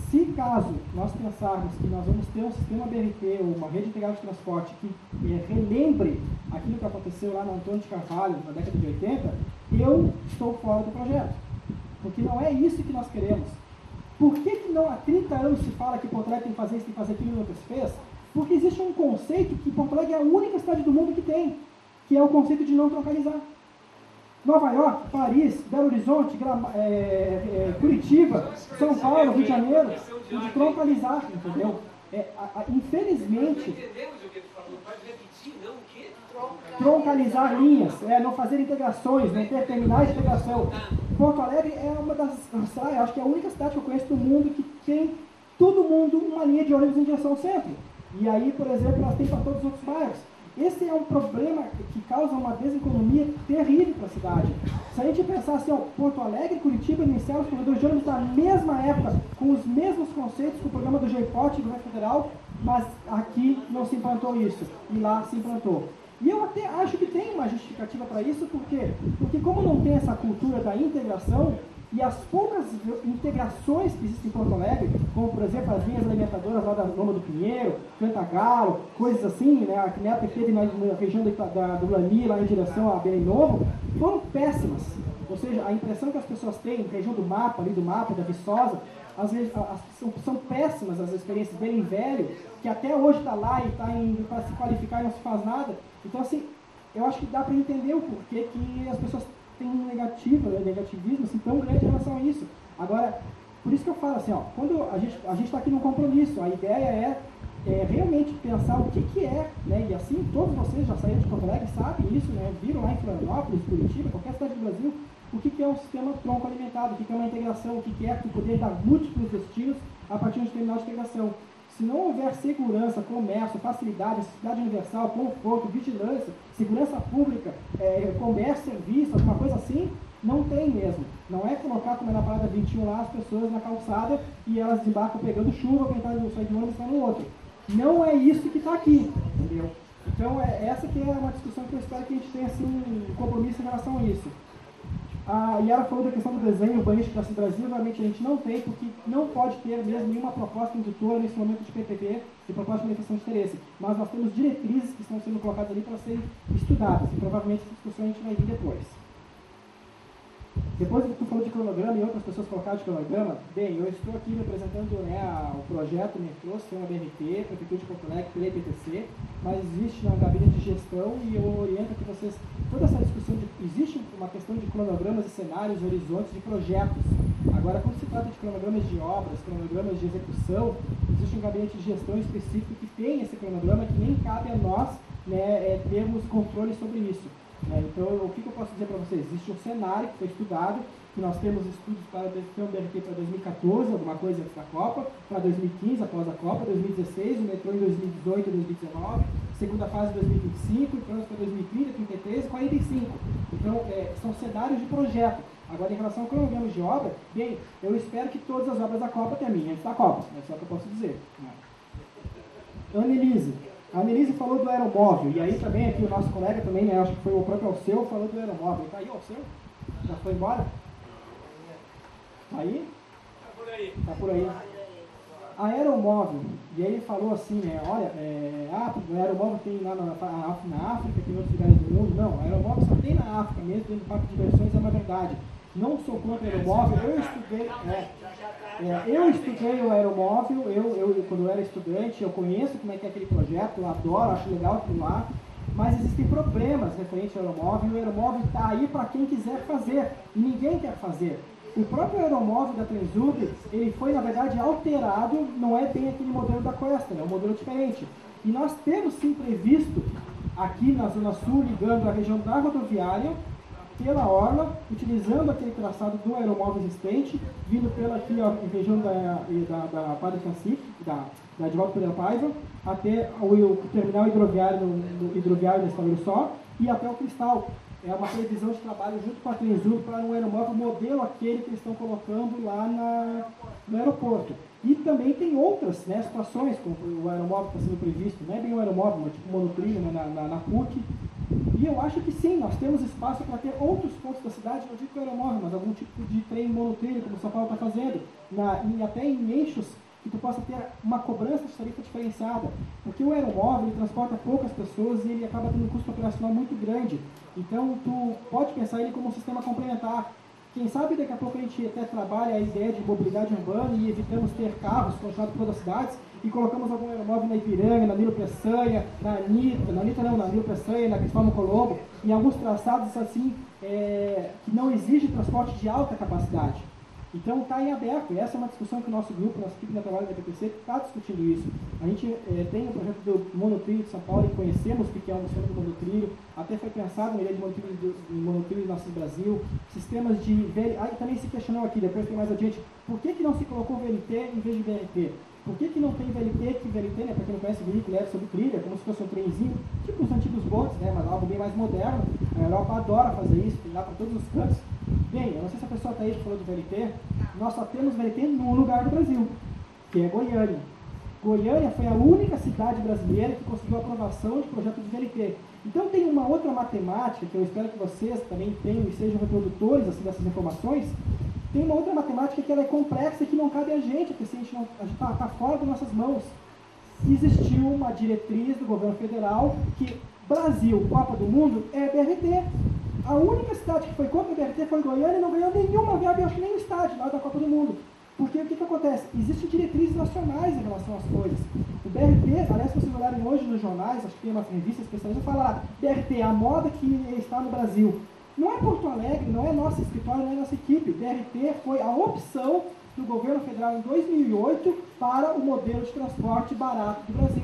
Se caso nós pensarmos que nós vamos ter um sistema BRT ou uma rede integrada de transporte que relembre aquilo que aconteceu lá no Antônio de Carvalho na década de 80, eu estou fora do projeto. Porque não é isso que nós queremos. Por que não há 30 anos se fala que Porto Alegre tem que fazer isso, tem que fazer aquilo e nunca se fez? Porque existe um conceito que Porto Alegre é a única cidade do mundo que tem, que é o conceito de não trocalizar. Nova York, Paris, Belo Horizonte, Curitiba, São Paulo, Rio de Janeiro, de trocalizar, entendeu? Infelizmente, troncalizar linhas, não fazer integrações, não ter terminais de integração. Porto Alegre é uma das, acho que é a única cidade que eu conheço do mundo que tem todo mundo uma linha de ônibus em direção ao centro. E aí, por exemplo, elas têm para todos os outros bairros. Esse é um problema que causa uma deseconomia terrível para a cidade. Se a gente pensar assim, Porto Alegre e Curitiba iniciaram os corredores de ônibus na mesma época, com os mesmos conceitos que o programa do GEPOT e do governo federal, mas aqui não se implantou isso, e lá se implantou. E eu até acho que tem uma justificativa para isso, por quê? Porque como não tem essa cultura da integração, e as poucas integrações que existem em Porto Alegre, como por exemplo as linhas alimentadoras lá da Loma do Pinheiro, Cantagalo, coisas assim, né, que na época teve na região do Lani, lá em direção a Belém Novo, foram péssimas. Ou seja, a impressão que as pessoas têm, na região do Mapa, da Viçosa, às vezes são péssimas as experiências. Belém Velho, que até hoje está lá e está para se qualificar e não se faz nada. Então, assim, eu acho que dá para entender o porquê que as pessoas tem um negativismo assim, tão grande em relação a isso. Agora, por isso que eu falo assim, quando a gente está aqui num compromisso, a ideia é realmente pensar o que é, né, e assim, todos vocês já saíram de Porto Alegre, sabem isso, né, viram lá em Florianópolis, Curitiba, qualquer cidade do Brasil, o que é um sistema tronco alimentado, o que é uma integração, o que é tu poder dar múltiplos destinos a partir de um terminal de integração. Se não houver segurança, comércio, facilidade, acessibilidade universal, conforto, vigilância, segurança pública, comércio, serviço, alguma coisa assim, não tem mesmo. Não é colocar, como é na parada 21 lá, as pessoas na calçada e elas desembarcam pegando chuva, quem está no sai de ônibus está no outro. Não é isso que está aqui, entendeu? Então, essa que é uma discussão que eu espero que a gente tenha assim, um compromisso em relação a isso. A Iara falou da questão do desenho urbanístico da Brasil, realmente a gente não tem, porque não pode ter mesmo nenhuma proposta indutora nesse momento de PPP, de proposta de manifestação de interesse. Mas nós temos diretrizes que estão sendo colocadas ali para serem estudadas, e provavelmente essa discussão a gente vai vir depois. Depois que tu falou de cronograma e outras pessoas colocaram de cronograma, bem, eu estou aqui representando o projeto Metrô, Sistema BRT, Prefeitura de Porto Alegre, pela EPTC, mas existe um gabinete de gestão e eu oriento que vocês, toda essa discussão, existe uma questão de cronogramas e cenários, horizontes de projetos. Agora, quando se trata de cronogramas de obras, cronogramas de execução, existe um gabinete de gestão específico que tem esse cronograma que nem cabe a nós, né, termos controle sobre isso. Então, o que eu posso dizer para vocês? Existe um cenário que foi estudado, que nós temos estudos para ter um BRT para 2014, alguma coisa antes da Copa, para 2015, após a Copa, 2016, o metrô em 2018 e 2019, segunda fase em 2025, e planos para 2030, 33 e 45. Então, são cenários de projeto. Agora, em relação ao cronograma de obra, bem, eu espero que todas as obras da Copa terminem antes da Copa, é só o que eu posso dizer. Annelise. A Annelise falou do aeromóvel, e aí também aqui o nosso colega também, né, acho que foi o próprio Alceu, falou do aeromóvel. Está aí o Alceu? Já foi embora? Está aí? Está por aí. a Aeromóvel, e aí ele falou assim, né, olha, a Aeromóvel tem lá na África, tem em outros lugares do mundo. Não, a Aeromóvel só tem na África mesmo, dentro do parque de diversões, é uma verdade. Não sou contra a Aeromóvel, eu estudei o Aeromóvel, quando eu era estudante, eu conheço como é que é aquele projeto, eu adoro, acho legal aquilo lá, mas existem problemas referentes ao Aeromóvel, e o Aeromóvel está aí para quem quiser fazer, e ninguém quer fazer. O próprio Aeromóvel da Transurb, ele foi, na verdade, alterado, não é bem aquele modelo da Coesta, é um modelo diferente. E nós temos, sim, previsto, aqui na Zona Sul, ligando a região da rodoviária, pela orla, utilizando aquele traçado do aeromóvel existente, vindo pela aqui, ó, em região da Padre Francisco, da Edvaldo Pereira Paiva, até o terminal hidroviário no hidroviário da Estaleiro Só, e até o Cristal. É uma previsão de trabalho junto com a Transurb para um aeromóvel modelo aquele que eles estão colocando lá no aeroporto. E também tem outras, né, situações, como o aeromóvel está sendo previsto, não é bem um aeromóvel, mas tipo um monotrilho, né, na PUC. E eu acho que sim, nós temos espaço para ter outros pontos da cidade, não digo que o aeromóvel, mas algum tipo de trem monotrilho, como o São Paulo está fazendo, até em eixos que tu possa ter uma cobrança de tarifa diferenciada, porque o aeromóvel ele transporta poucas pessoas e ele acaba tendo um custo operacional muito grande. Então, tu pode pensar ele como um sistema complementar. Quem sabe daqui a pouco a gente até trabalha a ideia de mobilidade urbana e evitamos ter carros conectados por todas as cidades e colocamos algum aeromóvel na Ipiranga, na Nilo Peçanha, na Nilo Peçanha, na Cristóvão Colombo, em alguns traçados assim, que não exige transporte de alta capacidade. Então está em aberto, e essa é uma discussão que o nosso grupo, nossa equipe de trabalho da PPC está discutindo isso. A gente tem o projeto do monotrilho de São Paulo e conhecemos o que é o sistema do monotrilho, até foi pensado na ideia de monotrilho do Nosso Brasil, sistemas de VLT, aí também se questionou aqui, depois tem mais adiante, por que não se colocou VLT em vez de BRT? Por que não tem VLT, que VLT, né, para quem não conhece, veículo leve sobre trilha, como se fosse um trenzinho, tipo os antigos botes, né, mas algo bem mais moderno. A Europa adora fazer isso, tem lá para todos os cantos. Bem, eu não sei se a pessoa está aí que falou de VLT, nós só temos VLT num lugar do Brasil, que é Goiânia. Goiânia foi a única cidade brasileira que conseguiu a aprovação de projeto de VLT. Então tem uma outra matemática, que eu espero que vocês também tenham e sejam reprodutores assim, dessas informações. Tem uma outra matemática que ela é complexa e que não cabe a gente, porque assim, a gente está fora das nossas mãos. Existiu uma diretriz do governo federal que Brasil, Copa do Mundo, é BRT. A única cidade que foi contra a BRT foi Goiânia e não ganhou nenhuma verba, eu acho que nem estádio lá da Copa do Mundo. Porque o que acontece? Existem diretrizes nacionais em relação às coisas. O BRT, aliás, se vocês olharem hoje nos jornais, acho que tem uma revista especializada, fala lá, BRT, a moda que está no Brasil. Não é Porto Alegre, não é nosso escritório, não é nossa equipe. BRT foi a opção do governo federal em 2008 para o modelo de transporte barato do Brasil.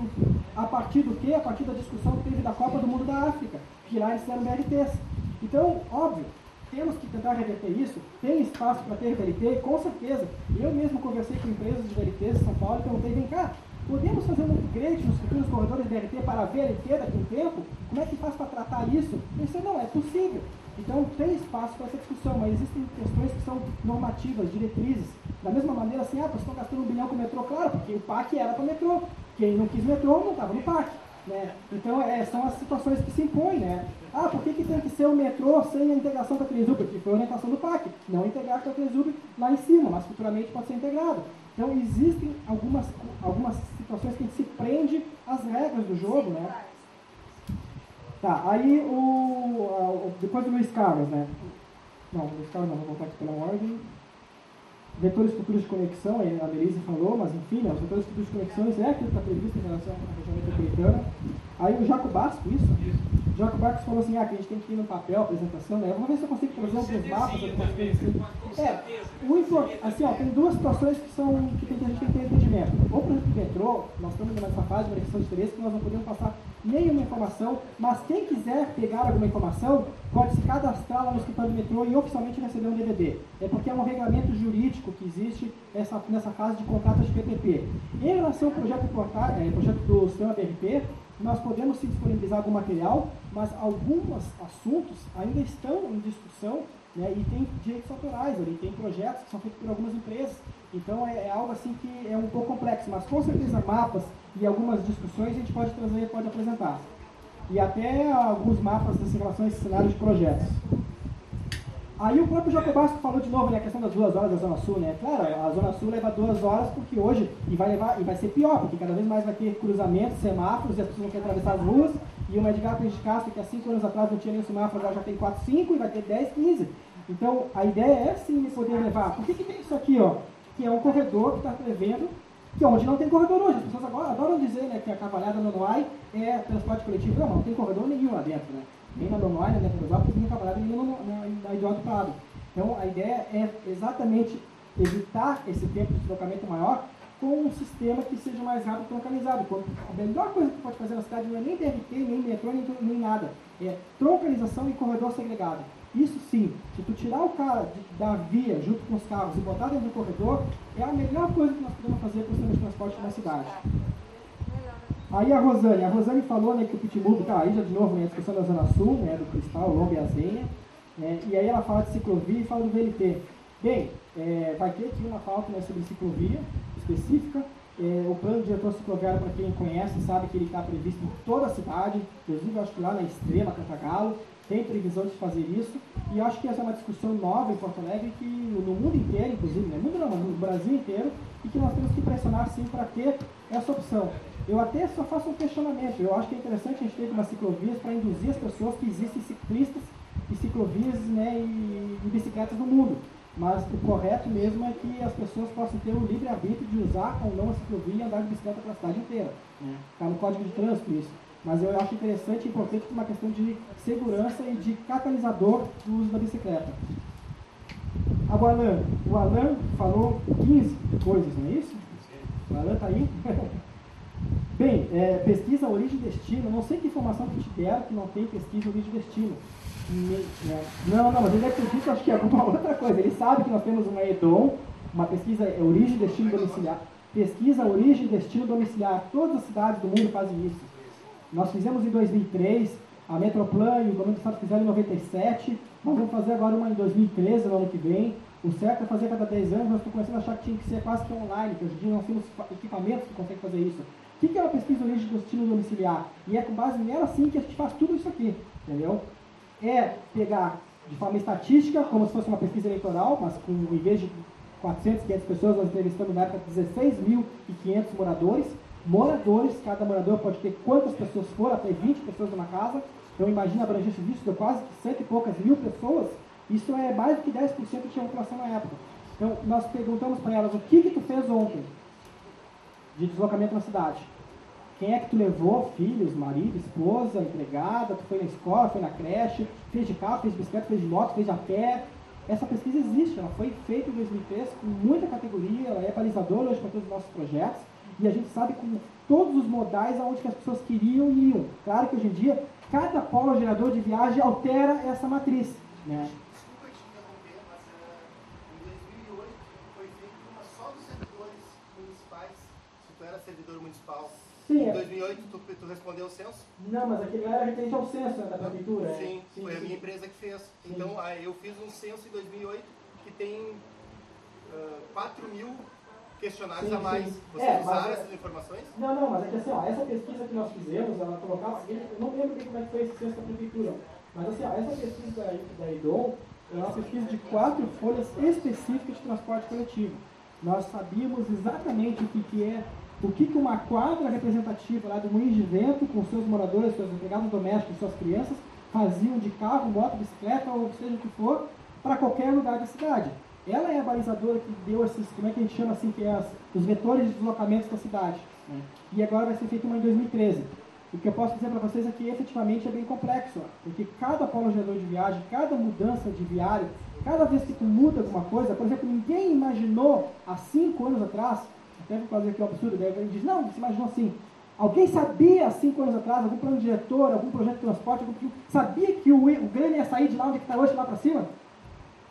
A partir do quê? A partir da discussão que teve da Copa do Mundo da África, que lá eles fizeram BRTs. Então, óbvio, temos que tentar reverter isso, tem espaço para ter VLT, com certeza. Eu mesmo conversei com empresas de VLTs de São Paulo e perguntei, vem cá, podemos fazer um upgrade nos futuros corredores de VLT para VLT daqui a um tempo? Como é que faz para tratar isso? Eu disse, não, é possível. Então, tem espaço para essa discussão, mas existem questões que são normativas, diretrizes. Da mesma maneira, assim, vocês estão gastando 1 bilhão com o metrô, claro, porque o PAC era para o metrô. Quem não quis metrô não estava no PAC. Né? Então, são as situações que se impõem, né? Por que tem que ser o metrô sem a integração com a Transurb? Porque foi a orientação do PAC, não integrar com a Transurb lá em cima, mas futuramente pode ser integrado. Então, existem algumas situações que a gente se prende às regras do jogo, né? Tá, aí depois do Luiz Carlos, né? Não, Luiz Carlos não, vou voltar aqui pela ordem. Vetores futuros de conexão, a Melise falou, mas enfim, né, os vetores futuros de conexões é aquilo que está previsto em relação à região metropolitana. Aí o Jaco Basco, isso? O Jaco Basco falou assim, que a gente tem que ir no papel, apresentação, né? Vamos ver se eu consigo trazer alguns mapas, algumas coisas assim. Tem duas situações que a gente tem que ter entendimento. Ou, por exemplo, o metrô, nós estamos nessa fase de manifestação de interesse que nós não podemos passar nenhuma informação, mas quem quiser pegar alguma informação, pode se cadastrar lá no escritório do metrô e oficialmente receber um DVD. É porque é um regulamento jurídico que existe nessa fase de contratos de PPP. Em relação ao projeto do sistema BRT, nós podemos sim disponibilizar algum material, mas alguns assuntos ainda estão em discussão, né, e tem direitos autorais ali, tem projetos que são feitos por algumas empresas. Então é algo assim que é um pouco complexo, mas com certeza mapas e algumas discussões a gente pode trazer, pode apresentar. E até alguns mapas em relação a esse cenário de projetos. Aí o próprio Jacobasco falou de novo, né, a questão das 2 horas da Zona Sul, né? Claro, a Zona Sul leva 2 horas porque hoje, e vai ser pior, porque cada vez mais vai ter cruzamentos, semáforos, e as pessoas vão querer atravessar as ruas, e o Edgar Pires de Castro, que há 5 anos atrás não tinha nenhum semáforo, agora já tem 4, 5, e vai ter 10, 15. Então, a ideia é sim poder levar. Por que tem isso aqui, ó? Que é um corredor que está prevendo, que onde não tem corredor hoje. As pessoas agora adoram dizer, né, que a Cavalhada Nonoai é transporte coletivo. Não tem corredor nenhum lá dentro, né? Nem na Nonoai, nem na Petrópolis, nem na Cavalhada, nem na Eduardo Prado. Então, a ideia é exatamente evitar esse tempo de deslocamento maior com um sistema que seja mais rápido e troncalizado. A melhor coisa que você pode fazer na cidade não é nem DRT, nem metrô, nem nada. É troncalização e corredor segregado. Isso sim, se tu tirar o cara da via junto com os carros e botar dentro do corredor, é a melhor coisa que nós podemos fazer para o sistema de transporte na cidade. Aí a Rosane falou, né, que o Pitbull tá aí já de novo, né, a discussão da Zona Sul, né, do Cristal, Lomba e Azenha, e aí ela fala de ciclovia e fala do VLT. Bem, vai ter aqui uma pauta, né, sobre ciclovia específica. O plano diretor cicloviário, para quem conhece, sabe que ele está previsto em toda a cidade, inclusive eu acho que lá na Extrema, Cantagalo, tem previsão de fazer isso, e eu acho que essa é uma discussão nova em Porto Alegre, que no mundo inteiro, inclusive, no mundo não, mas no Brasil inteiro, e que nós temos que pressionar sim para ter essa opção. Eu até só faço um questionamento, eu acho que é interessante a gente ter umas ciclovias para induzir as pessoas que existem ciclistas e ciclovias, né, e bicicletas no mundo. Mas o correto mesmo é que as pessoas possam ter o livre-arbítrio de usar ou não a ciclovia e andar de bicicleta pela cidade inteira. Está no Código de Trânsito isso. Mas eu acho interessante e importante uma questão de segurança e de catalisador do uso da bicicleta. Agora, o Alan falou 15 coisas, não é isso? O Alan está aí? Bem, pesquisa origem e destino. Não sei que informação que te deram que não tem pesquisa origem e destino. Não, mas ele acredita, acho que é alguma outra coisa. Ele sabe que nós temos uma EDOM, uma pesquisa origem e destino domiciliar. Pesquisa origem e destino domiciliar. Todas as cidades do mundo fazem isso. Nós fizemos em 2003, a Metroplan e o governo do estado fizeram em 97, nós vamos fazer agora uma em 2013, no ano que vem. O certo é fazer a cada 10 anos, nós estamos começando a achar que tinha que ser quase que online, que hoje em dia nós temos equipamentos que conseguem fazer isso. O que é uma pesquisa origem de destino domiciliar? E é com base nela sim que a gente faz tudo isso aqui, entendeu? É pegar de forma estatística, como se fosse uma pesquisa eleitoral, mas com, em vez de 400, 500 pessoas, nós entrevistamos na época 16.500 moradores, cada morador pode ter quantas pessoas for, até 20 pessoas numa casa. Então imagina a abrangência disso, de quase 100 e poucas mil pessoas. Isso é mais do que 10% que tinha população na época. Então nós perguntamos para elas, o que tu fez ontem de deslocamento na cidade? Quem é que tu levou? Filhos, marido, esposa, empregada, tu foi na escola, foi na creche, fez de carro, fez de bicicleta, fez de moto, fez de a pé. Essa pesquisa existe, ela foi feita em 2003 com muita categoria, ela é balizadora hoje para todos os nossos projetos. E a gente sabe com todos os modais aonde que as pessoas queriam e iam. Claro que hoje em dia, cada polo gerador de viagem altera essa matriz. Né? Desculpa te interromper, mas em 2008 foi feita uma só dos servidores municipais, se tu era servidor municipal. Sim, em 2008 tu respondeu o censo? Não, mas aquele era referente ao censo, né, da prefeitura. Sim, foi a minha empresa que fez. Sim. Então eu fiz um censo em 2008 que tem 4.000 questionários a mais. Vocês usaram essas informações? Não, mas é que assim, ó, essa pesquisa que nós fizemos, ela colocava, eu não lembro bem como é que foi esse censo da prefeitura, mas assim, ó, essa pesquisa da EDOM é uma pesquisa de 4 folhas específicas de transporte coletivo. Nós sabíamos exatamente o que uma quadra representativa lá do Moinhos de Vento, com seus moradores, seus empregados domésticos, suas crianças, faziam de carro, moto, bicicleta, ou seja o que for, para qualquer lugar da cidade. Ela é a balizadora que deu esses, como é que a gente chama assim, que é os vetores de deslocamentos da cidade. Né? E agora vai ser feita uma em 2013. O que eu posso dizer para vocês é que efetivamente é bem complexo, ó, porque cada polo gerador de viagem, cada mudança de viário, cada vez que tu muda alguma coisa, por exemplo, ninguém imaginou há 5 anos atrás, até vou fazer aqui um absurdo, daí alguém diz, não, você imaginou assim, alguém sabia há 5 anos atrás, algum plano diretor, algum projeto de transporte, sabia que o Grêmio ia sair de lá onde está hoje, lá para cima?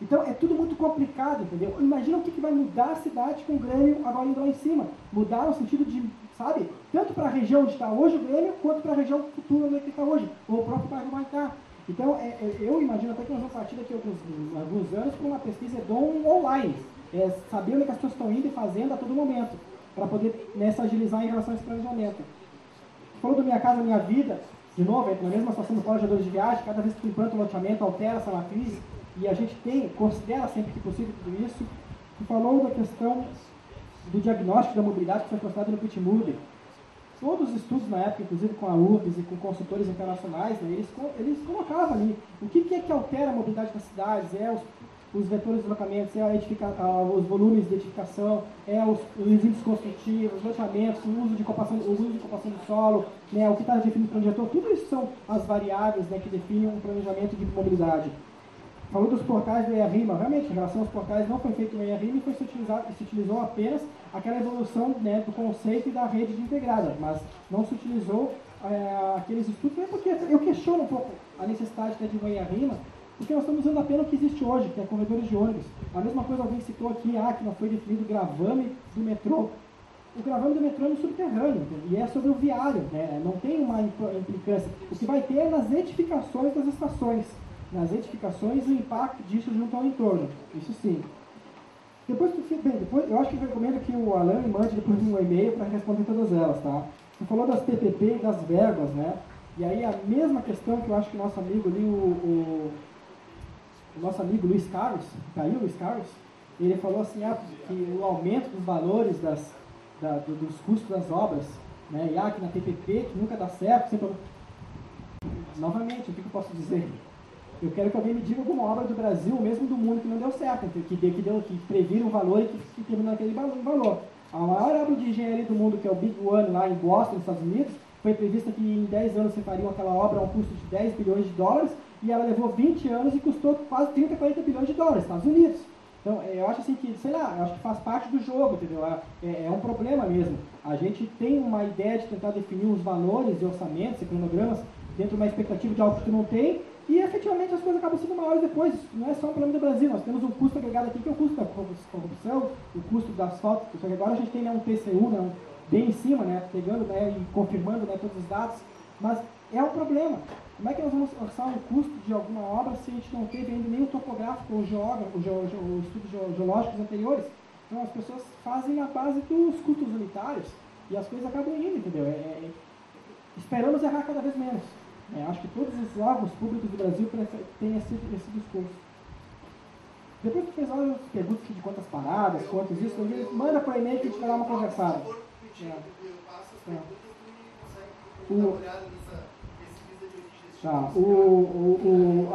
Então é tudo muito complicado, entendeu? Imagina o que vai mudar a cidade com o Grêmio agora indo lá em cima. Mudar no sentido de, sabe, tanto para a região onde está hoje o Grêmio, quanto para a região futura onde está hoje, ou o próprio bairro Maitá. Então eu imagino até que nós vamos partir daqui a alguns anos para uma pesquisa online. Saber onde as pessoas estão indo e fazendo a todo momento, para poder se agilizar em relação a esse planejamento. Falou do Minha Casa Minha Vida, de novo, na mesma situação do polo gerador de viagem, cada vez que tu implanta um loteamento, altera essa matriz. e a gente considera sempre que possível tudo isso, que falou da questão do diagnóstico da mobilidade que foi postado no PitMoB. Todos os estudos na época, inclusive com a URBS e com consultores internacionais, né, eles colocavam ali o que é que altera a mobilidade das cidades, os vetores de deslocamento, os volumes de edificação, os índices construtivos, os loteamentos, o uso de ocupação do solo, né, o que está definido para o projetor, tudo isso são as variáveis, né, que definem um planejamento de mobilidade. Falou dos portais do EIA-RIMA, realmente, em relação aos portais não foi feito no EIA-RIMA e se utilizou apenas aquela evolução, né, do conceito e da rede de integrada, mas não se utilizou aqueles estudos, porque eu questiono um pouco a necessidade, né, de um EIA-RIMA, porque nós estamos usando apenas o que existe hoje, que é corredores de ônibus. A mesma coisa alguém citou aqui, que não foi definido o gravame do metrô. O gravame do metrô é no subterrâneo, e é sobre o viário, né? Não tem uma implicância. O que vai ter é nas edificações das estações. Nas edificações e o impacto disso junto ao entorno. Isso sim. Depois eu acho que eu recomendo que o Alan me mande depois um e-mail para responder todas elas, tá? Você falou das PPP e das verbas, né? E aí a mesma questão que eu acho que o nosso amigo ali, o nosso amigo Luiz Carlos, Luiz Carlos, ele falou assim, que o aumento dos valores dos custos das obras, né? E que na PPP, que nunca dá certo, sempre... Novamente, o que eu posso dizer? Eu quero que alguém me diga alguma obra do Brasil, ou mesmo do mundo, que não deu certo, que previram um valor e que terminou aquele valor. A maior obra de engenharia do mundo, que é o Big One, lá em Boston, nos Estados Unidos, foi prevista que em 10 anos você faria aquela obra a um custo de 10 bilhões de dólares, e ela levou 20 anos e custou quase 30, 40 bilhões de dólares, Estados Unidos. Então, eu acho assim que, sei lá, eu acho que faz parte do jogo, entendeu? É um problema mesmo. A gente tem uma ideia de tentar definir os valores de orçamentos e cronogramas dentro de uma expectativa de algo que tu não tem, e efetivamente as coisas acabam sendo maiores depois. Não é só um problema do Brasil, nós temos um custo agregado aqui que é o custo da corrupção, o custo do asfalto, só que agora a gente tem, né, um TCU, né, bem em cima, né, pegando, né, e confirmando, né, todos os dados, mas é um problema. Como é que nós vamos orçar um custo de alguma obra se a gente não teve ainda nem o topográfico ou os estudos geológicos anteriores? Então as pessoas fazem a base dos custos unitários e as coisas acabam indo, entendeu? Esperamos errar cada vez menos. Acho que todos os órgãos públicos do Brasil têm esse discurso. Depois que fez várias perguntas de quantas paradas, quantos isso, manda por e-mail que a gente vai dar uma conversada.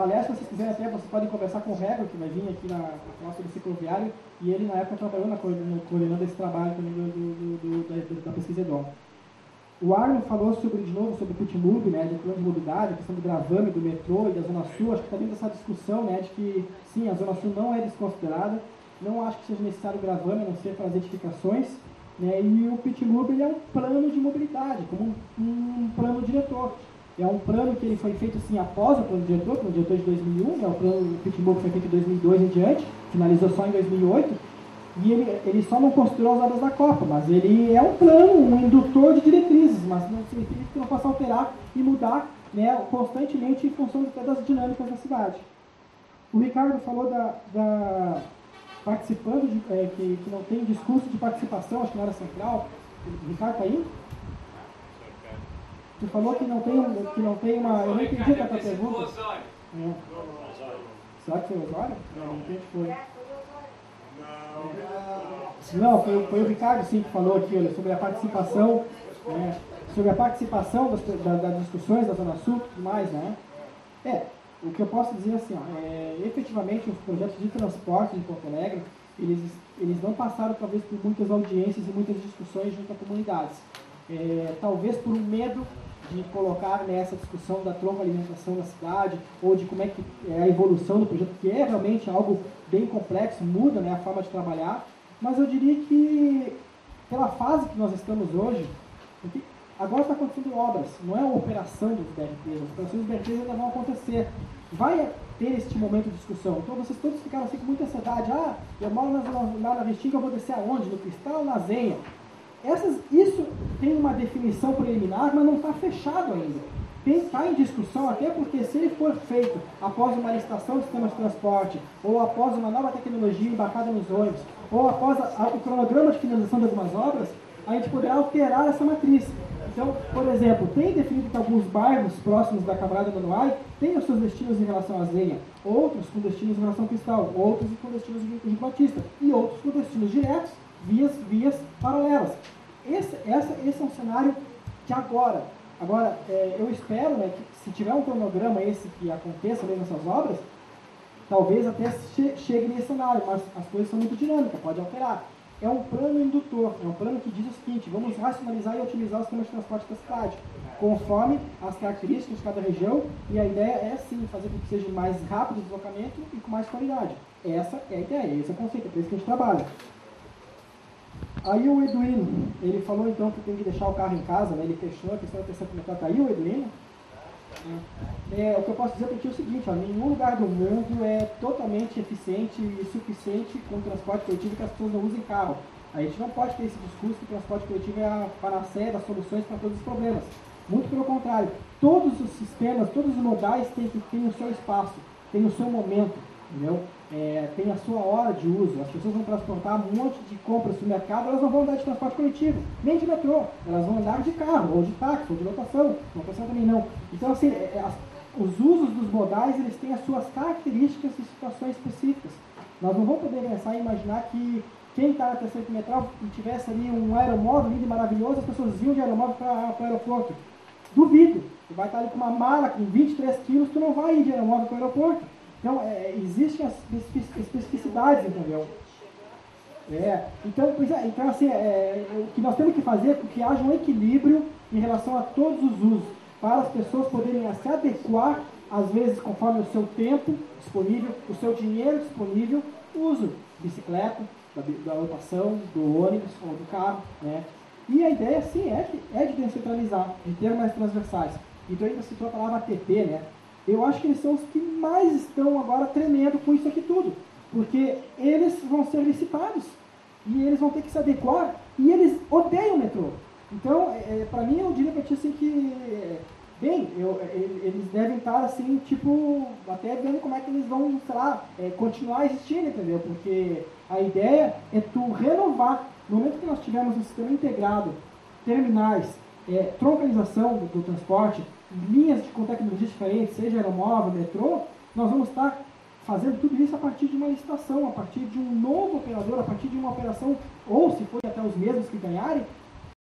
Aliás, se vocês quiserem até, vocês podem conversar com o Rego, que vai vir aqui na nossa do cicloviário, e ele na época trabalhou coordenando esse trabalho também da pesquisa EDOM. O Arno falou de novo sobre o PitMoB, né, de plano de mobilidade, a questão do gravame, do metrô e da Zona Sul. Acho que está dentro dessa discussão, né, de que sim, a Zona Sul não é desconsiderada, não acho que seja necessário o gravame, a não ser para as edificações, né, e o PitMoB ele é um plano de mobilidade, como um plano diretor. É um plano que ele foi feito assim, após o plano diretor de 2001, né, o PitMoB foi feito em 2002 em diante, finalizou só em 2008, e ele só não construiu as obras da Copa, mas ele é um plano, um indutor de diretrizes, mas não significa que não possa alterar e mudar, né, constantemente em função das dinâmicas da cidade. O Ricardo falou participando, que não tem discurso de participação, acho que na área central. O Ricardo está aí? Tu falou que não tem uma... Eu não entendi a tua pergunta. Será que foi o Osório? Não entendi que foi. Não, foi o Ricardo sim que falou aqui, olha, sobre a participação, né, das discussões da Zona Sul e tudo mais, né? O que eu posso dizer assim, efetivamente os projetos de transporte de Porto Alegre, eles não passaram talvez por muitas audiências e muitas discussões junto a comunidades. Talvez por um medo de colocar nessa discussão da tronco-alimentação da cidade, ou de como é que é a evolução do projeto, que é realmente algo bem complexo, muda, né, a forma de trabalhar, mas eu diria que pela fase que nós estamos hoje, porque agora está acontecendo obras, não é a operação dos BRTs, as operações dos BRTs ainda vão acontecer, vai ter este momento de discussão, então vocês todos ficaram assim com muita ansiedade, eu moro na Restinga, eu vou descer aonde? No Cristal ou na Zenha? Isso tem uma definição preliminar, mas não está fechado ainda. Está em discussão, até porque se ele for feito após uma licitação de sistemas de transporte, ou após uma nova tecnologia embarcada nos ônibus, ou após o cronograma de finalização de algumas obras, a gente poderá alterar essa matriz. Então, por exemplo, tem definido que alguns bairros próximos da Camarada Manoai têm os seus destinos em relação à Zenha, outros com destinos em relação ao Cristal, outros com destinos em Rio Batista, e outros com destinos diretos, vias paralelas. Esse é um cenário de agora. Agora, eu espero, né, que se tiver um cronograma esse que aconteça ali nessas obras, talvez até chegue nesse cenário, mas as coisas são muito dinâmicas, pode alterar. É um plano indutor, é um plano que diz o seguinte: vamos racionalizar e otimizar os sistemas de transporte da cidade, conforme as características de cada região, e a ideia é sim fazer com que seja mais rápido o deslocamento e com mais qualidade. Essa é a ideia, esse é o conceito, é por isso que a gente trabalha. Aí o Eduino, ele falou então que tem que deixar o carro em casa, né? Ele questionou a questão da terceira metade. Caiu o Eduino? O que eu posso dizer para ti é o seguinte: ó, nenhum lugar do mundo é totalmente eficiente e suficiente com o transporte coletivo que as pessoas não usem carro. A gente não pode ter esse discurso que o transporte coletivo é a panaceia das soluções para todos os problemas. Muito pelo contrário, todos os sistemas, todos os modais têm o seu espaço, têm o seu momento, entendeu? Tem a sua hora de uso. As pessoas vão transportar um monte de compras no mercado, elas não vão andar de transporte coletivo, nem de metrô, elas vão andar de carro, ou de táxi, ou de lotação também não. Então, assim, os usos dos modais, eles têm as suas características e situações específicas. Nós não vamos poder pensar e imaginar que quem está na terceira metral e tivesse ali um aeromóvel lindo e maravilhoso, as pessoas iam de aeromóvel para o aeroporto. Duvido. Tu vai estar ali com uma mala com 23 quilos, tu não vai ir de aeromóvel para o aeroporto. Então, existem as especificidades, entendeu? Então assim, o que nós temos que fazer é que haja um equilíbrio em relação a todos os usos, para as pessoas poderem se adequar, às vezes, conforme o seu tempo disponível, o seu dinheiro disponível, uso bicicleta, da lotação, do ônibus ou do carro, né? E a ideia, sim, é de descentralizar, de ter mais transversais. Então, ainda citou a palavra ATP, né? Eu acho que eles são os que mais estão agora tremendo com isso aqui tudo, porque eles vão ser licitados e eles vão ter que se adequar e eles odeiam o metrô. Então, para mim, eu diria para ti assim que, eles devem estar assim, tipo, até vendo como é que eles vão, sei lá, continuar existindo, entendeu? Porque a ideia é tu renovar. No momento que nós tivermos um sistema integrado, terminais, troncalização do transporte, linhas com tecnologias diferentes, seja aeromóvel, metrô, nós vamos estar fazendo tudo isso a partir de uma licitação, a partir de um novo operador, a partir de uma operação, ou se for até os mesmos que ganharem,